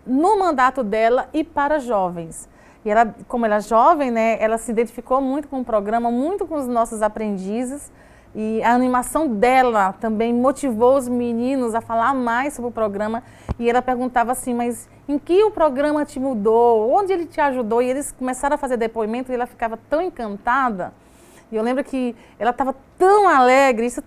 no mandato dela e para jovens. E ela, como ela é jovem, né, ela se identificou muito com o programa, muito com os nossos aprendizes. E a animação dela também motivou os meninos a falar mais sobre o programa. E ela perguntava assim: mas em que o programa te mudou? Onde ele te ajudou? E eles começaram a fazer depoimento e ela ficava tão encantada. E eu lembro que ela estava tão alegre. Isso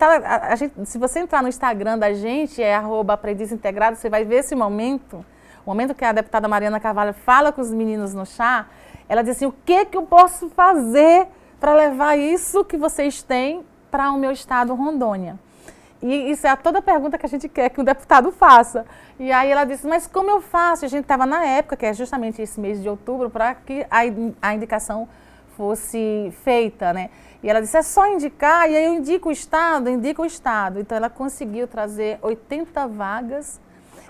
se você entrar no Instagram da gente, @aprendizintegrado, você vai ver esse momento. O momento que a deputada Mariana Carvalho fala com os meninos no chá, ela diz assim, o que eu posso fazer para levar isso que vocês têm para o meu estado, Rondônia? E isso é toda a pergunta que a gente quer que o deputado faça. E aí ela disse, mas como eu faço? A gente estava na época, que é justamente esse mês de outubro, para que a indicação fosse feita, né? E ela disse, é só indicar, e aí eu indico o estado. Então ela conseguiu trazer 80 vagas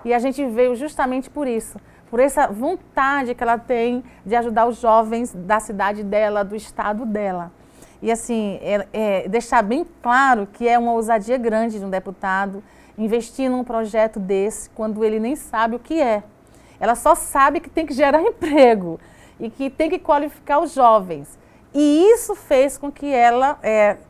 e a gente veio justamente por isso, por essa vontade que ela tem de ajudar os jovens da cidade dela, do estado dela. E assim, deixar bem claro que é uma ousadia grande de um deputado investir num projeto desse quando ele nem sabe o que é. Ela só sabe que tem que gerar emprego e que tem que qualificar os jovens. E isso fez com que ela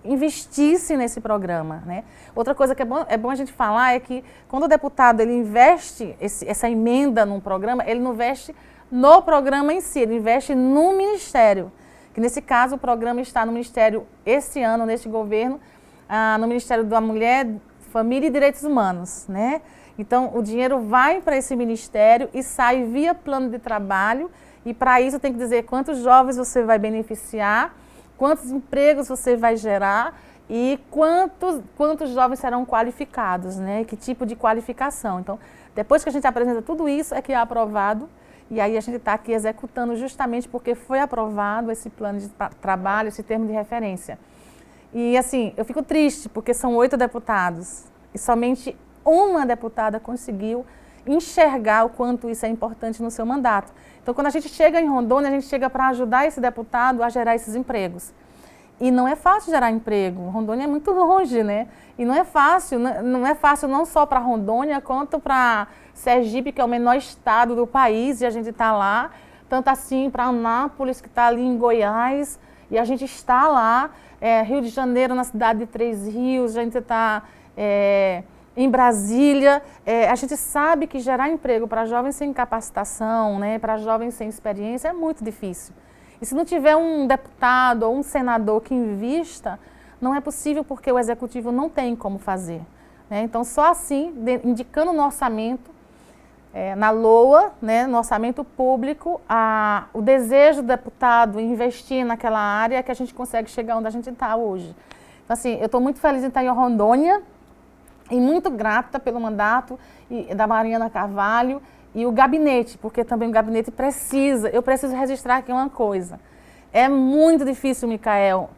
investisse nesse programa, né? Outra coisa que é bom a gente falar é que quando o deputado ele investe essa emenda num programa, ele não investe no programa em si, ele investe no ministério. Que nesse caso o programa está no Ministério, esse ano, neste governo, no Ministério da Mulher, Família e Direitos Humanos, né? Então o dinheiro vai para esse ministério e sai via plano de trabalho. E para isso tem que dizer quantos jovens você vai beneficiar, quantos empregos você vai gerar e quantos jovens serão qualificados, né? Que tipo de qualificação. Então, depois que a gente apresenta tudo isso, é que é aprovado. E aí a gente está aqui executando justamente porque foi aprovado esse plano de trabalho, esse termo de referência. E assim, eu fico triste porque são 8 deputados e somente uma deputada conseguiu enxergar o quanto isso é importante no seu mandato. Então, quando a gente chega em Rondônia, a gente chega para ajudar esse deputado a gerar esses empregos. E não é fácil gerar emprego. Rondônia é muito longe, né? E não é fácil não só para Rondônia, quanto para Sergipe, que é o menor estado do país, e a gente está lá. Tanto assim para Anápolis, que está ali em Goiás, e a gente está lá. Rio de Janeiro, na cidade de Três Rios, a gente está em Brasília. A gente sabe que gerar emprego para jovens sem capacitação, né, para jovens sem experiência, é muito difícil. E se não tiver um deputado ou um senador que invista, não é possível porque o executivo não tem como fazer, né? Então, só assim, indicando no orçamento, na LOA, né, no orçamento público, o desejo do deputado investir naquela área é que a gente consegue chegar onde a gente está hoje. Então, assim, eu estou muito feliz em estar em Rondônia e muito grata pelo mandato da Mariana Carvalho e o gabinete, porque também o gabinete eu preciso registrar aqui uma coisa. É muito difícil, Micael.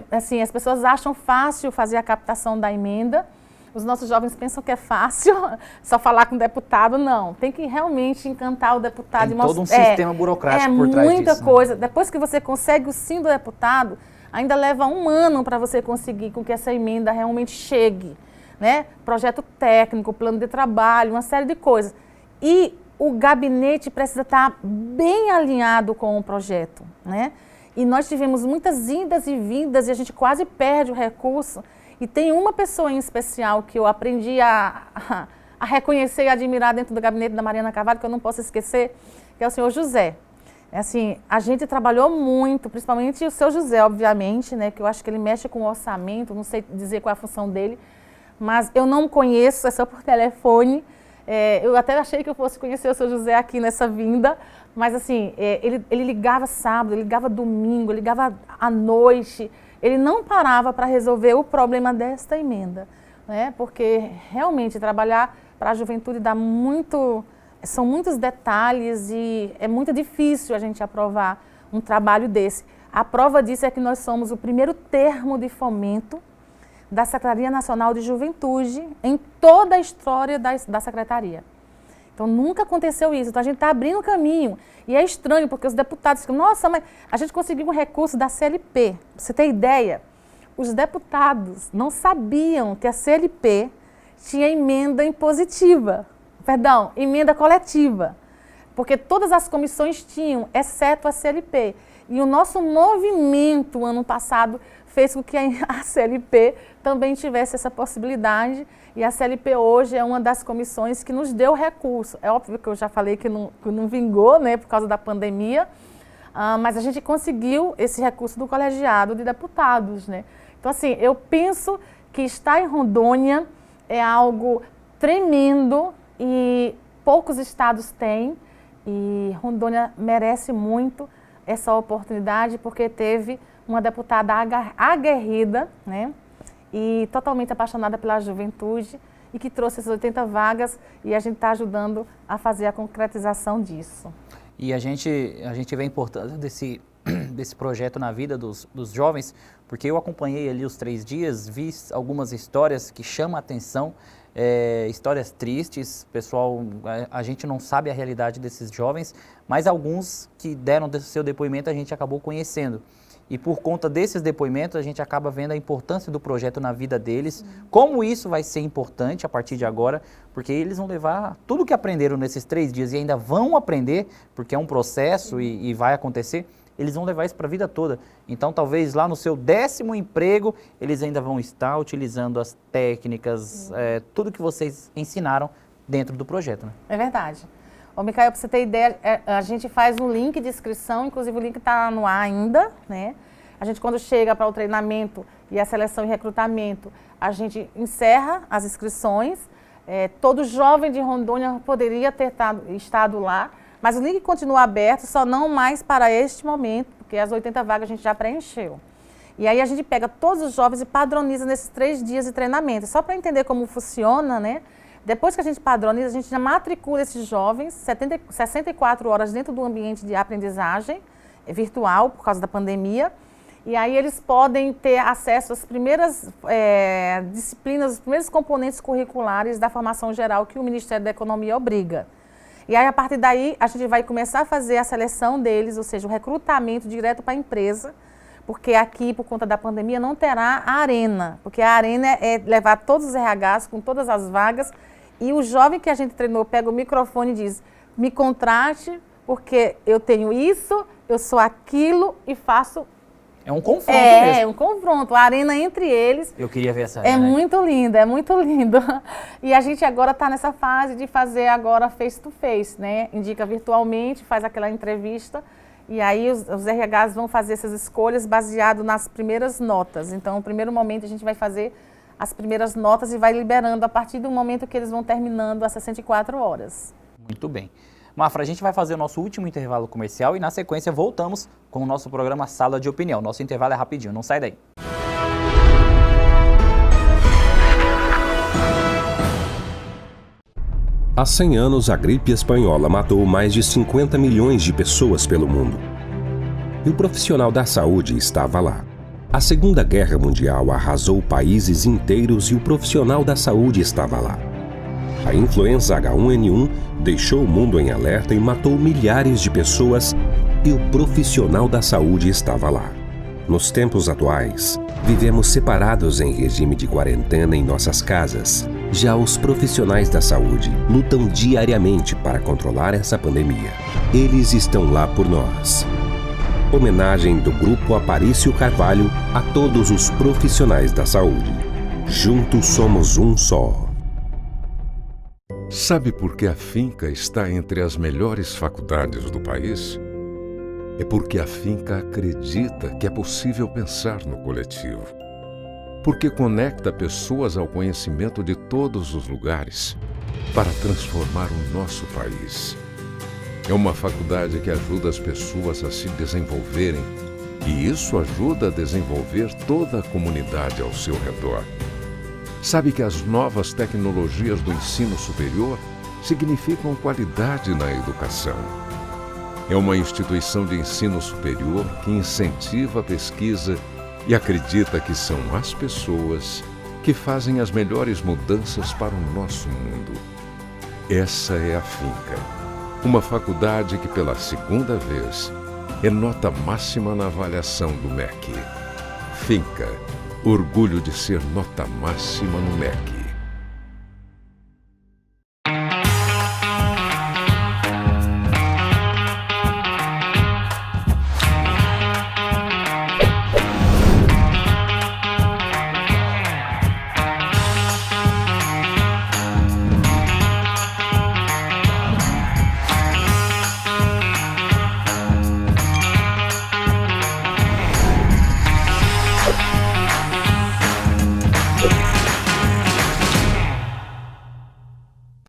Assim, as pessoas acham fácil fazer a captação da emenda. Os nossos jovens pensam que é fácil só falar com o deputado. Não, tem que realmente encantar o deputado. Tem todo um sistema burocrático por trás disso. É muita coisa. Depois que você consegue o sim do deputado, ainda leva um ano para você conseguir com que essa emenda realmente chegue, né? Projeto técnico, plano de trabalho, uma série de coisas. E o gabinete precisa estar bem alinhado com o projeto, né? E nós tivemos muitas indas e vindas e a gente quase perde o recurso. E tem uma pessoa em especial que eu aprendi a reconhecer e admirar dentro do gabinete da Mariana Carvalho, que eu não posso esquecer, que é o senhor José. Assim, a gente trabalhou muito, principalmente o seu José, obviamente, né? Que eu acho que ele mexe com o orçamento, não sei dizer qual é a função dele, mas eu não conheço, é só por telefone. Eu até achei que eu fosse conhecer o seu José aqui nessa vinda, mas assim, ele ligava sábado, ele ligava domingo, ele ligava à noite, ele não parava para resolver o problema desta emenda, né? Porque realmente trabalhar para a juventude são muitos detalhes e é muito difícil a gente aprovar um trabalho desse. A prova disso é que nós somos o primeiro termo de fomento da Secretaria Nacional de Juventude em toda a história da Secretaria. Então, nunca aconteceu isso. Então, a gente está abrindo caminho. E é estranho, porque os deputados ficam, nossa, mas a gente conseguiu um recurso da CLP. Pra você ter ideia, os deputados não sabiam que a CLP tinha emenda impositiva. Perdão, emenda coletiva. Porque todas as comissões tinham, exceto a CLP. E o nosso movimento, ano passado, fez com que a CLP também tivesse essa possibilidade. E a CLP hoje é uma das comissões que nos deu recurso. É óbvio que eu já falei que não vingou, né, por causa da pandemia, mas a gente conseguiu esse recurso do colegiado de deputados, né? Então, assim, eu penso que estar em Rondônia é algo tremendo e poucos estados têm, e Rondônia merece muito essa oportunidade, porque teve uma deputada aguerrida, né, e totalmente apaixonada pela juventude, e que trouxe essas 80 vagas, e a gente está ajudando a fazer a concretização disso. E a gente vê a importância desse projeto na vida dos jovens, porque eu acompanhei ali os 3 dias, vi algumas histórias que chamam a atenção, histórias tristes, pessoal, a gente não sabe a realidade desses jovens, mas alguns que deram seu depoimento a gente acabou conhecendo. E por conta desses depoimentos, a gente acaba vendo a importância do projeto na vida deles, como isso vai ser importante a partir de agora, porque eles vão levar tudo que aprenderam nesses 3 dias e ainda vão aprender, porque é um processo e vai acontecer, eles vão levar isso para a vida toda. Então, talvez lá no seu 10º emprego, eles ainda vão estar utilizando as técnicas, tudo que vocês ensinaram dentro do projeto, né? É verdade. Ô, Micael, para você ter ideia, a gente faz um link de inscrição, inclusive o link está no ar ainda, né? A gente, quando chega para o treinamento e a seleção e recrutamento, a gente encerra as inscrições. Todo jovem de Rondônia poderia ter estado lá, mas o link continua aberto, só não mais para este momento, porque as 80 vagas a gente já preencheu. E aí a gente pega todos os jovens e padroniza nesses 3 dias de treinamento. Só para entender como funciona, né? Depois que a gente padroniza, a gente já matricula esses jovens 64 horas dentro do ambiente de aprendizagem virtual, por causa da pandemia. E aí eles podem ter acesso às primeiras disciplinas, os primeiros componentes curriculares da formação geral que o Ministério da Economia obriga. E aí, a partir daí, a gente vai começar a fazer a seleção deles, ou seja, o recrutamento direto para a empresa, porque aqui, por conta da pandemia, não terá a arena, porque a arena é levar todos os RHs com todas as vagas, e o jovem que a gente treinou pega o microfone e diz: me contrate, porque eu tenho isso, eu sou aquilo e faço... É um confronto mesmo. É um confronto, a arena entre eles. Eu queria ver essa arena. É muito lindo, é muito lindo. E a gente agora está nessa fase de fazer agora face to face, né? Indica virtualmente, faz aquela entrevista, e aí os RHs vão fazer essas escolhas baseado nas primeiras notas. Então, no primeiro momento, a gente vai fazer as primeiras notas e vai liberando a partir do momento que eles vão terminando as 64 horas. Muito bem. Mafra, a gente vai fazer o nosso último intervalo comercial e, na sequência, voltamos com o nosso programa Sala de Opinião. Nosso intervalo é rapidinho, não sai daí. Há 100 anos, a gripe espanhola matou mais de 50 milhões de pessoas pelo mundo. E o profissional da saúde estava lá. A Segunda Guerra Mundial arrasou países inteiros e o profissional da saúde estava lá. A influenza H1N1 deixou o mundo em alerta e matou milhares de pessoas, e o profissional da saúde estava lá. Nos tempos atuais, vivemos separados em regime de quarentena em nossas casas. Já os profissionais da saúde lutam diariamente para controlar essa pandemia. Eles estão lá por nós. Homenagem do Grupo Aparício Carvalho a todos os profissionais da saúde. Juntos somos um só. Sabe por que a Finca está entre as melhores faculdades do país? É porque a Finca acredita que é possível pensar no coletivo. Porque conecta pessoas ao conhecimento de todos os lugares para transformar o nosso país. É uma faculdade que ajuda as pessoas a se desenvolverem, e isso ajuda a desenvolver toda a comunidade ao seu redor. Sabe que as novas tecnologias do ensino superior significam qualidade na educação. É uma instituição de ensino superior que incentiva a pesquisa e acredita que são as pessoas que fazem as melhores mudanças para o nosso mundo. Essa é a Finca, uma faculdade que pela segunda vez é nota máxima na avaliação do MEC. Finca, orgulho de ser nota máxima no MEC.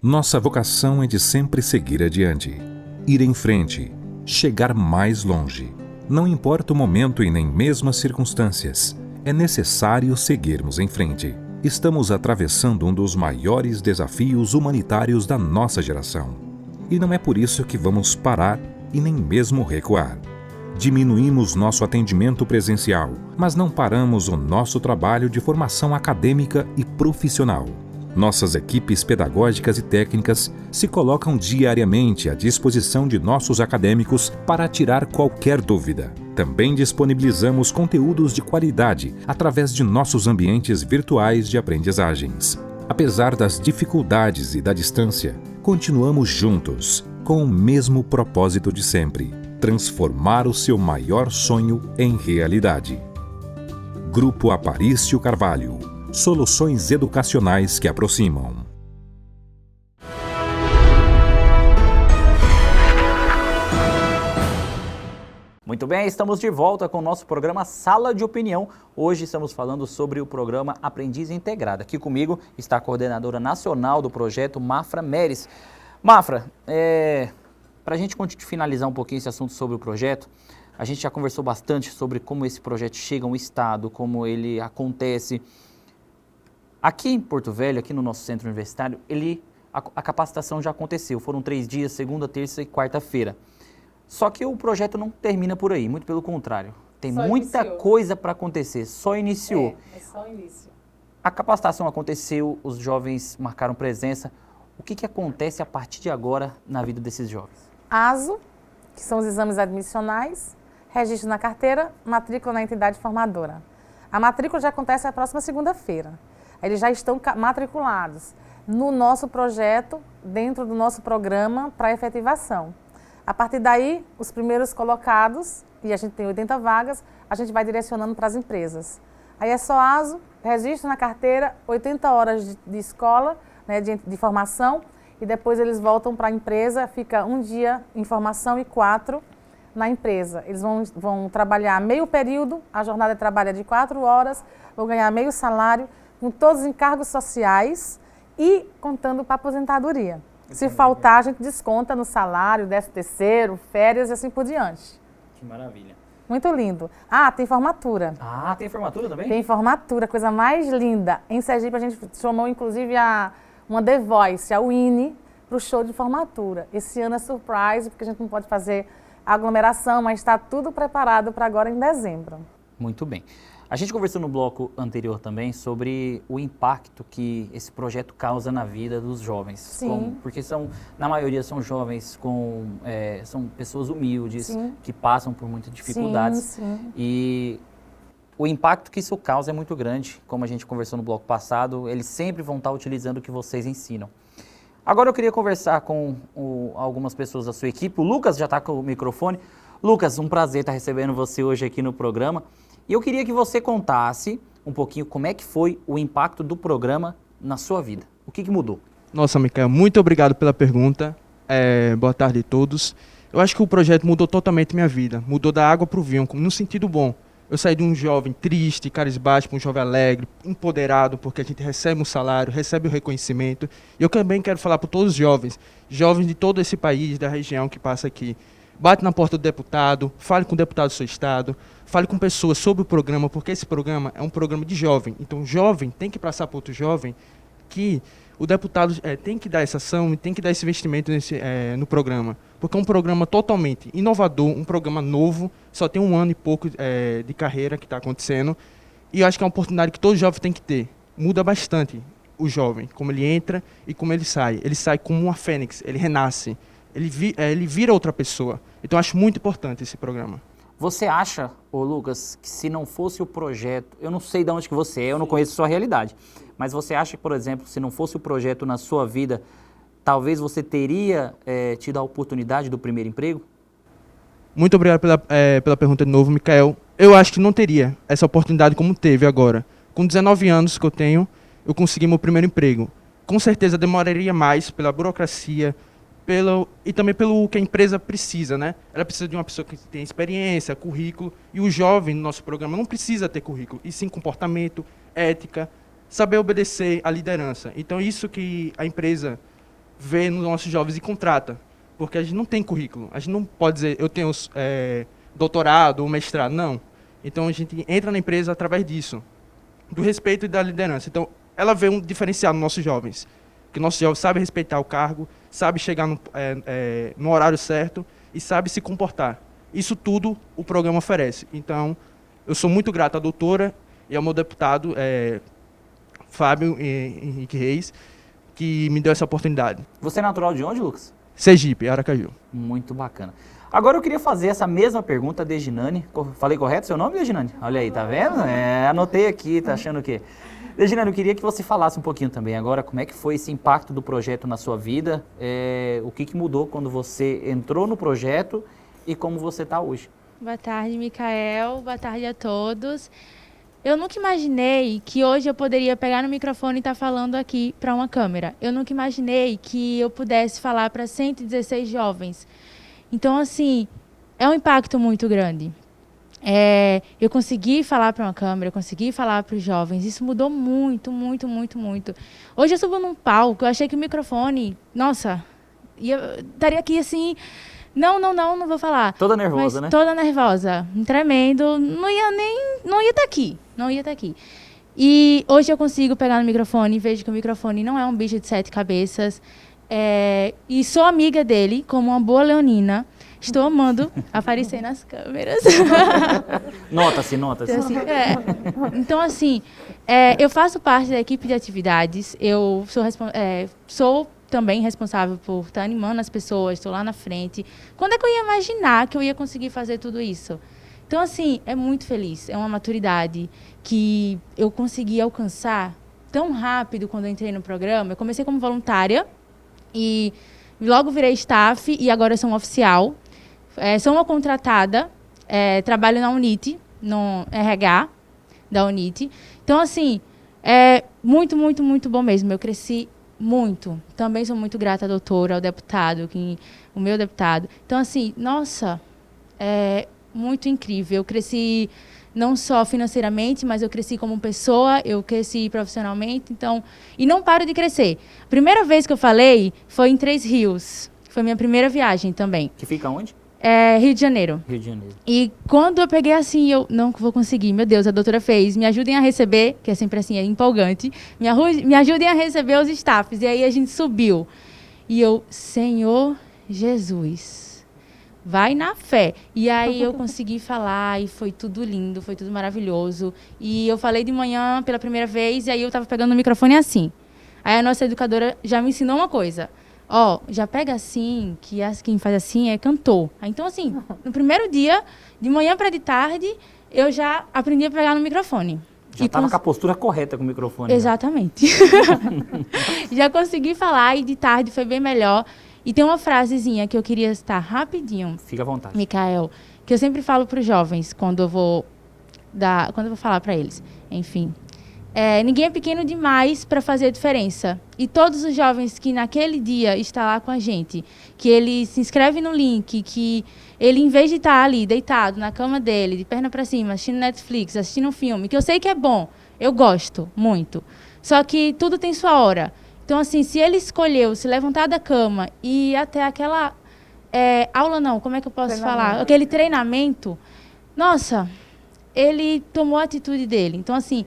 Nossa vocação é de sempre seguir adiante, ir em frente, chegar mais longe. Não importa o momento e nem mesmo as circunstâncias, é necessário seguirmos em frente. Estamos atravessando um dos maiores desafios humanitários da nossa geração. E não é por isso que vamos parar e nem mesmo recuar. Diminuímos nosso atendimento presencial, mas não paramos o nosso trabalho de formação acadêmica e profissional. Nossas equipes pedagógicas e técnicas se colocam diariamente à disposição de nossos acadêmicos para tirar qualquer dúvida. Também disponibilizamos conteúdos de qualidade através de nossos ambientes virtuais de aprendizagens. Apesar das dificuldades e da distância, continuamos juntos, com o mesmo propósito de sempre: transformar o seu maior sonho em realidade. Grupo Aparício Carvalho. Soluções educacionais que aproximam. Muito bem, estamos de volta com o nosso programa Sala de Opinião. Hoje estamos falando sobre o programa Aprendiz Integrado. Aqui comigo está a coordenadora nacional do projeto, Mafra Meres. Mafra, para a gente finalizar um pouquinho esse assunto sobre o projeto, a gente já conversou bastante sobre como esse projeto chega ao Estado, como ele acontece. Aqui em Porto Velho, aqui no nosso centro universitário, a capacitação já aconteceu. Foram 3 dias, segunda, terça e quarta-feira. Só que o projeto não termina por aí, muito pelo contrário. Tem muita coisa para acontecer, só iniciou. É só o início. A capacitação aconteceu, os jovens marcaram presença. O que acontece a partir de agora na vida desses jovens? ASO, que são os exames admissionais, registro na carteira, matrícula na entidade formadora. A matrícula já acontece na próxima segunda-feira. Eles já estão matriculados no nosso projeto, dentro do nosso programa para efetivação. A partir daí, os primeiros colocados, e a gente tem 80 vagas, a gente vai direcionando para as empresas. Aí é só ASO, registro na carteira, 80 horas de escola, né, de formação, e depois eles voltam para a empresa, fica 1 dia em formação e 4 na empresa. Eles vão trabalhar meio período, a jornada de trabalho é de 4 horas, vão ganhar meio salário, com todos os encargos sociais e contando para a aposentadoria. Se faltar, a gente desconta no salário, 13º, férias e assim por diante. Que maravilha. Muito lindo. Ah, tem formatura. Ah, tem formatura também? Tem formatura, coisa mais linda. Em Sergipe, a gente chamou inclusive uma The Voice, a Winnie, para o show de formatura. Esse ano é surprise, porque a gente não pode fazer aglomeração, mas está tudo preparado para agora em dezembro. Muito bem. A gente conversou no bloco anterior também sobre o impacto que esse projeto causa na vida dos jovens. Sim. Porque na maioria são jovens, são pessoas humildes, Sim. que passam por muitas dificuldades. Sim. E o impacto que isso causa é muito grande. Como a gente conversou no bloco passado, eles sempre vão estar utilizando o que vocês ensinam. Agora eu queria conversar com algumas pessoas da sua equipe. O Lucas já está com o microfone. Lucas, um prazer estar recebendo você hoje aqui no programa. E eu queria que você contasse um pouquinho como é que foi o impacto do programa na sua vida. O que mudou? Nossa, Micael, muito obrigado pela pergunta. Boa tarde a todos. Eu acho que o projeto mudou totalmente minha vida. Mudou da água para o vinho, no sentido bom. Eu saí de um jovem triste, carismático, um jovem alegre, empoderado, porque a gente recebe um salário, recebe o reconhecimento. E eu também quero falar para todos os jovens de todo esse país, da região que passa aqui. Bate na porta do deputado, fale com o deputado do seu estado, fale com pessoas sobre o programa, porque esse programa é um programa de jovem. Então, o jovem tem que passar para outro jovem que o deputado tem que dar essa ação e tem que dar esse investimento no programa. Porque é um programa totalmente inovador, um programa novo, só tem 1 ano e pouco de carreira que está acontecendo. E eu acho que é uma oportunidade que todo jovem tem que ter. Muda bastante o jovem, como ele entra e como ele sai. Ele sai como uma fênix, ele renasce. Ele vira outra pessoa. Então, eu acho muito importante esse programa. Você acha, Lucas, que se não fosse o projeto, eu não sei de onde que você é, eu não conheço a sua realidade, mas você acha que, por exemplo, se não fosse o projeto na sua vida, talvez você teria tido a oportunidade do primeiro emprego? Muito obrigado pela pergunta de novo, Micael. Eu acho que não teria essa oportunidade como teve agora. Com 19 anos que eu tenho, eu consegui meu primeiro emprego. Com certeza demoraria mais pela burocracia, e também pelo que a empresa precisa, né? Ela precisa de uma pessoa que tem experiência, currículo, e o jovem no nosso programa não precisa ter currículo, e sim comportamento, ética, saber obedecer à liderança. Então, isso que a empresa vê nos nossos jovens e contrata. Porque a gente não tem currículo. A gente não pode dizer, eu tenho doutorado ou mestrado. Não. Então, a gente entra na empresa através disso. Do respeito e da liderança. Então, ela vê um diferencial nos nossos jovens. Que nossos jovens sabem respeitar o cargo, sabem chegar no horário certo e sabem se comportar. Isso tudo o programa oferece. Então, eu sou muito grato à doutora e ao meu deputado, Fábio Henrique Reis, que me deu essa oportunidade. Você é natural de onde, Lucas? Sergipe, Aracaju. Muito bacana. Agora eu queria fazer essa mesma pergunta a Dejinane. Falei correto seu nome, Dejinane? Olha aí, tá vendo? Anotei aqui, tá achando o quê? Dejinane, eu queria que você falasse um pouquinho também agora como é que foi esse impacto do projeto na sua vida, o que mudou quando você entrou no projeto e como você está hoje. Boa tarde, Micael. Boa tarde a todos. Eu nunca imaginei que hoje eu poderia pegar no microfone e estar falando aqui para uma câmera. Eu nunca imaginei que eu pudesse falar para 116 jovens. Então, assim, é um impacto muito grande. Eu consegui falar para uma câmera, eu consegui falar para os jovens. Isso mudou muito, muito, muito, muito. Hoje eu subo num palco, eu achei que o microfone, nossa, estaria aqui assim... Não vou falar. Toda nervosa, né? Toda nervosa, tremendo, não ia estar aqui. E hoje eu consigo pegar no microfone, vejo que o microfone não é um bicho de 7 cabeças, e sou amiga dele, como uma boa leonina. Estou amando aparecer nas câmeras. Nota-se. Então, assim, eu faço parte da equipe de atividades, eu sou também responsável por estar animando as pessoas, estou lá na frente. Quando é que eu ia imaginar que eu ia conseguir fazer tudo isso? Então, assim, é muito feliz. É uma maturidade que eu consegui alcançar tão rápido quando eu entrei no programa. Eu comecei como voluntária e logo virei staff e agora eu sou uma oficial. Sou uma contratada, trabalho na UNIT, no RH da UNIT. Então, assim, é muito, muito, muito bom mesmo. Eu cresci muito. Também sou muito grata à doutora, ao deputado, o meu deputado. Então, assim, nossa, é muito incrível. Eu cresci não só financeiramente, mas eu cresci como pessoa, eu cresci profissionalmente, então... E não paro de crescer. A primeira vez que eu falei foi em Três Rios. Foi minha primeira viagem também. Que fica onde? Rio de Janeiro. Rio de Janeiro. E quando eu peguei assim, eu não vou conseguir. Meu Deus, a doutora fez. Me ajudem a receber, que é sempre assim, é empolgante. Me ajudem a receber os staffs. E aí a gente subiu. E eu, Senhor Jesus, vai na fé. E aí eu consegui falar e foi tudo lindo, foi tudo maravilhoso. E eu falei de manhã pela primeira vez e aí eu estava pegando o microfone assim. Aí a nossa educadora já me ensinou uma coisa. Já pega assim, que quem faz assim é cantor. Então, assim, no primeiro dia, de manhã para de tarde, eu já aprendi a pegar no microfone. Já estava com a postura correta com o microfone. Exatamente. Já consegui falar e de tarde foi bem melhor. E tem uma frasezinha que eu queria citar rapidinho. Fica à vontade. Micael, que eu sempre falo para os jovens quando eu vou falar para eles. Enfim. Ninguém é pequeno demais para fazer a diferença. E todos os jovens que naquele dia estão lá com a gente, que ele se inscreve no link, que ele, em vez de estar ali deitado na cama dele, de perna para cima, assistindo Netflix, assistindo um filme, que eu sei que é bom, eu gosto muito. Só que tudo tem sua hora. Então, assim, se ele escolheu se levantar da cama e ir até aquela aula, não, como é que eu posso falar? Aquele treinamento, nossa, ele tomou a atitude dele. Então, assim...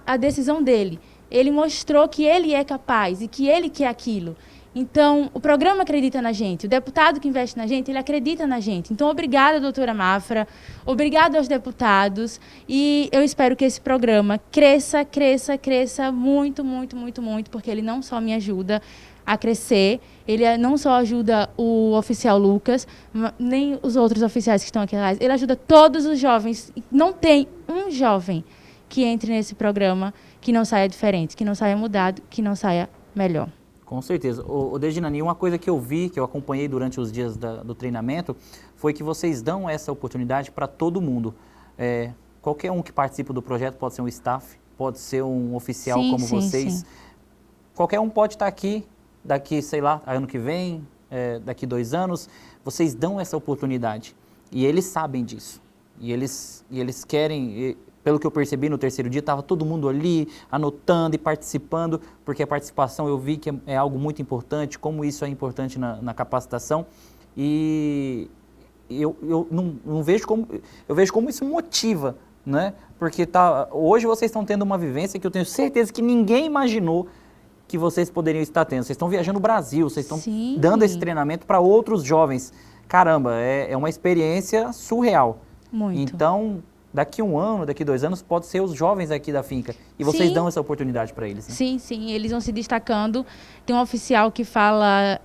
a decisão dele. Ele mostrou que ele é capaz e que ele quer aquilo. Então, o programa acredita na gente. O deputado que investe na gente, ele acredita na gente. Então, obrigada, doutora Mafra. Obrigada aos deputados. E eu espero que esse programa cresça muito, muito, muito, muito, porque ele não só me ajuda a crescer, ele não só ajuda o oficial Lucas, nem os outros oficiais que estão aqui atrás, ele ajuda todos os jovens. Não tem um jovem que entre nesse programa, que não saia diferente, que não saia mudado, que não saia melhor. Com certeza. Dejinane, uma coisa que eu vi, que eu acompanhei durante os dias do treinamento, foi que vocês dão essa oportunidade para todo mundo. Qualquer um que participa do projeto pode ser um staff, pode ser um oficial como vocês. Sim. Qualquer um pode estar aqui, daqui, sei lá, ano que vem, daqui 2 anos. Vocês dão essa oportunidade. E eles sabem disso. E eles querem... Pelo que eu percebi no terceiro dia, estava todo mundo ali, anotando e participando, porque a participação eu vi que é algo muito importante, como isso é importante na capacitação. E eu não vejo como... Eu vejo como isso motiva, né? Porque hoje vocês estão tendo uma vivência que eu tenho certeza que ninguém imaginou que vocês poderiam estar tendo. Vocês estão viajando o Brasil, vocês estão dando esse treinamento para outros jovens. Caramba, é uma experiência surreal. Muito. Então, daqui 1 ano, daqui 2 anos, pode ser os jovens aqui da finca. E vocês dão essa oportunidade para eles, né? Sim, eles vão se destacando. Tem um oficial que fala,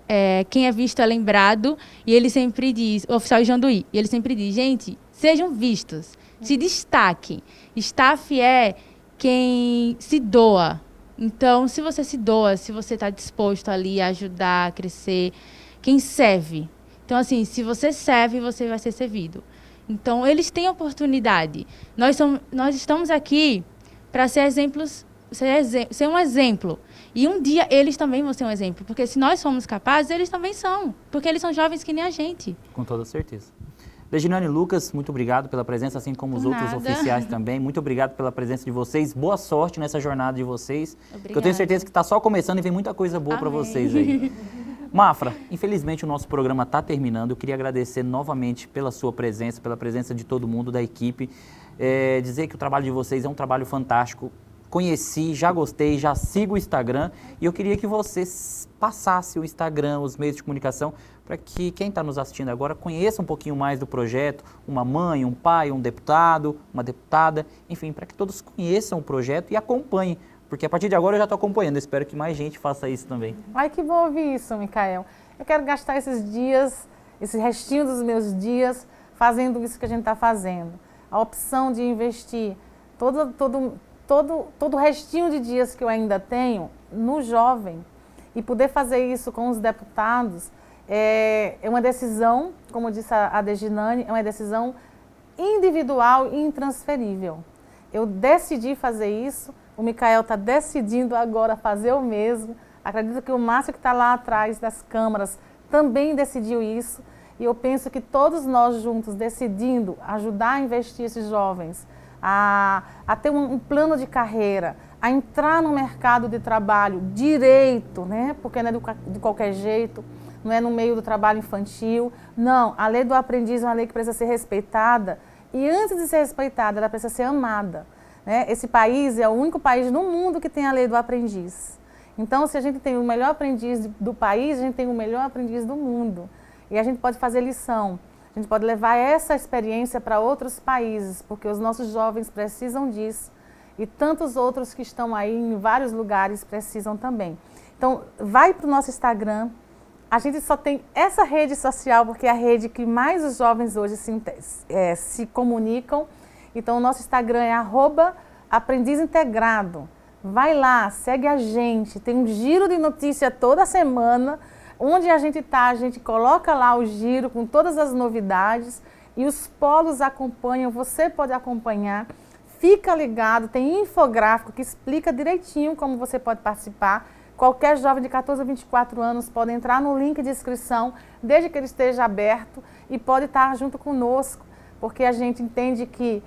quem é visto é lembrado, e ele sempre diz, o oficial Janduí, e ele sempre diz, gente, sejam vistos, se destaquem. Staff é quem se doa. Então, se você se doa, se você está disposto ali a ajudar, a crescer, quem serve. Então, assim, se você serve, você vai ser servido. Então, eles têm oportunidade. Nós estamos aqui para ser exemplos, ser um exemplo. E um dia eles também vão ser um exemplo. Porque se nós somos capazes, eles também são. Porque eles são jovens que nem a gente. Com toda certeza. Reginane e Lucas, muito obrigado pela presença, assim como os outros oficiais também. Muito obrigado pela presença de vocês. Boa sorte nessa jornada de vocês. Obrigada. Eu tenho certeza que está só começando e vem muita coisa boa para vocês aí. Mafra, infelizmente o nosso programa está terminando. Eu queria agradecer novamente pela sua presença, pela presença de todo mundo, da equipe. Dizer que o trabalho de vocês é um trabalho fantástico. Conheci, já gostei, já sigo o Instagram. E eu queria que você passasse o Instagram, os meios de comunicação, para que quem está nos assistindo agora conheça um pouquinho mais do projeto, uma mãe, um pai, um deputado, uma deputada, enfim, para que todos conheçam o projeto e acompanhem. Porque a partir de agora eu já estou acompanhando, eu espero que mais gente faça isso também. Ai, que bom ouvir isso, Micael. Eu quero gastar esses dias, esse restinho dos meus dias, fazendo isso que a gente está fazendo. A opção de investir todo o restinho de dias que eu ainda tenho no jovem e poder fazer isso com os deputados é uma decisão, como disse a Reginane, é uma decisão individual e intransferível. Eu decidi fazer isso. O Micael está decidindo agora fazer o mesmo. Acredito que o Márcio, que está lá atrás das câmaras, também decidiu isso. E eu penso que todos nós juntos, decidindo ajudar a investir esses jovens, a ter um plano de carreira, a entrar no mercado de trabalho direito, né? Porque não é de qualquer jeito, não é no meio do trabalho infantil. Não, a lei do aprendiz é uma lei que precisa ser respeitada. E antes de ser respeitada, ela precisa ser amada. Né? Esse país é o único país no mundo que tem a lei do aprendiz. Então, se a gente tem o melhor aprendiz do país, a gente tem o melhor aprendiz do mundo. E a gente pode fazer lição, a gente pode levar essa experiência para outros países, porque os nossos jovens precisam disso. E tantos outros que estão aí em vários lugares precisam também. Então, vai para o nosso Instagram. A gente só tem essa rede social, porque é a rede que mais os jovens hoje se comunicam. Então, o nosso Instagram é @aprendizintegrado. Vai lá, segue a gente. Tem um giro de notícia toda semana. Onde a gente está, a gente coloca lá o giro com todas as novidades. E os polos acompanham, você pode acompanhar. Fica ligado, tem infográfico que explica direitinho como você pode participar. Qualquer jovem de 14 a 24 anos pode entrar no link de inscrição, desde que ele esteja aberto, e pode estar junto conosco. Porque a gente entende que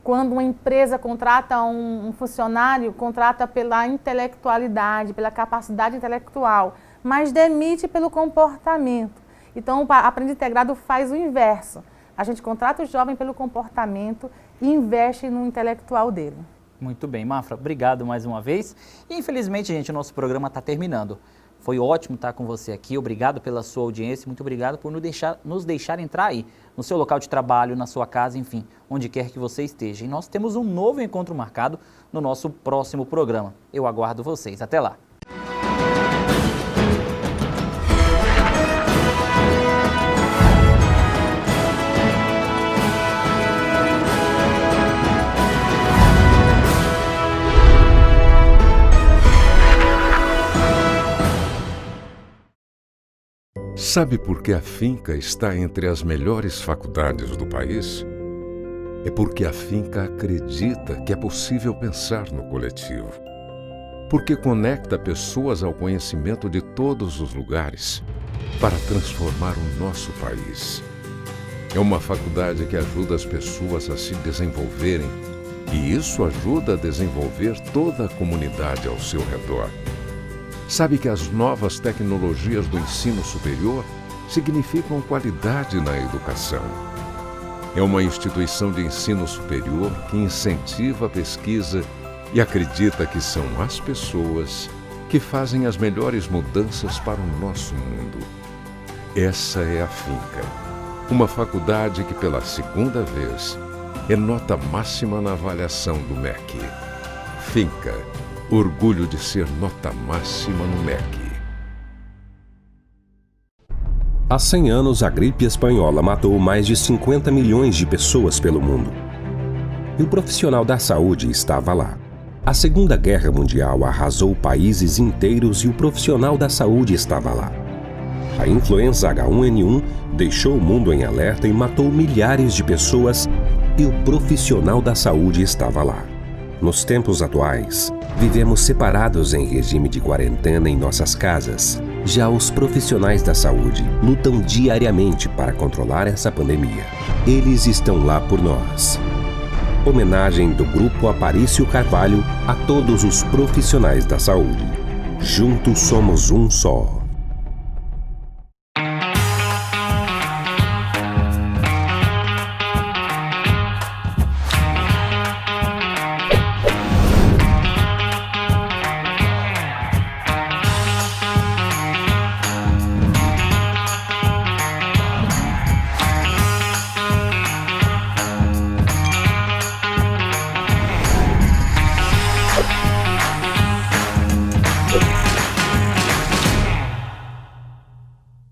quando uma empresa contrata um funcionário, contrata pela intelectualidade, pela capacidade intelectual, mas demite pelo comportamento. Então, o Aprende Integrado faz o inverso. A gente contrata o jovem pelo comportamento e investe no intelectual dele. Muito bem, Mafra, obrigado mais uma vez. E, infelizmente, gente, o nosso programa está terminando. Foi ótimo estar com você aqui, obrigado pela sua audiência, muito obrigado por nos deixar entrar aí, no seu local de trabalho, na sua casa, enfim, onde quer que você esteja. E nós temos um novo encontro marcado no nosso próximo programa. Eu aguardo vocês. Até lá! Sabe por que a finca está entre as melhores faculdades do país? É porque a finca acredita que é possível pensar no coletivo. Porque conecta pessoas ao conhecimento de todos os lugares para transformar o nosso país. É uma faculdade que ajuda as pessoas a se desenvolverem, e isso ajuda a desenvolver toda a comunidade ao seu redor. Sabe que as novas tecnologias do ensino superior significam qualidade na educação. É uma instituição de ensino superior que incentiva a pesquisa e acredita que são as pessoas que fazem as melhores mudanças para o nosso mundo. Essa é a Finca, uma faculdade que pela segunda vez é nota máxima na avaliação do MEC. Finca, orgulho de ser nota máxima no MEC. Há 100 anos, a gripe espanhola matou mais de 50 milhões de pessoas pelo mundo. E o profissional da saúde estava lá. A Segunda Guerra Mundial arrasou países inteiros e o profissional da saúde estava lá. A influenza H1N1 deixou o mundo em alerta e matou milhares de pessoas e o profissional da saúde estava lá. Nos tempos atuais, vivemos separados em regime de quarentena em nossas casas. Já os profissionais da saúde lutam diariamente para controlar essa pandemia. Eles estão lá por nós. Homenagem do Grupo Aparício Carvalho a todos os profissionais da saúde. Juntos somos um só.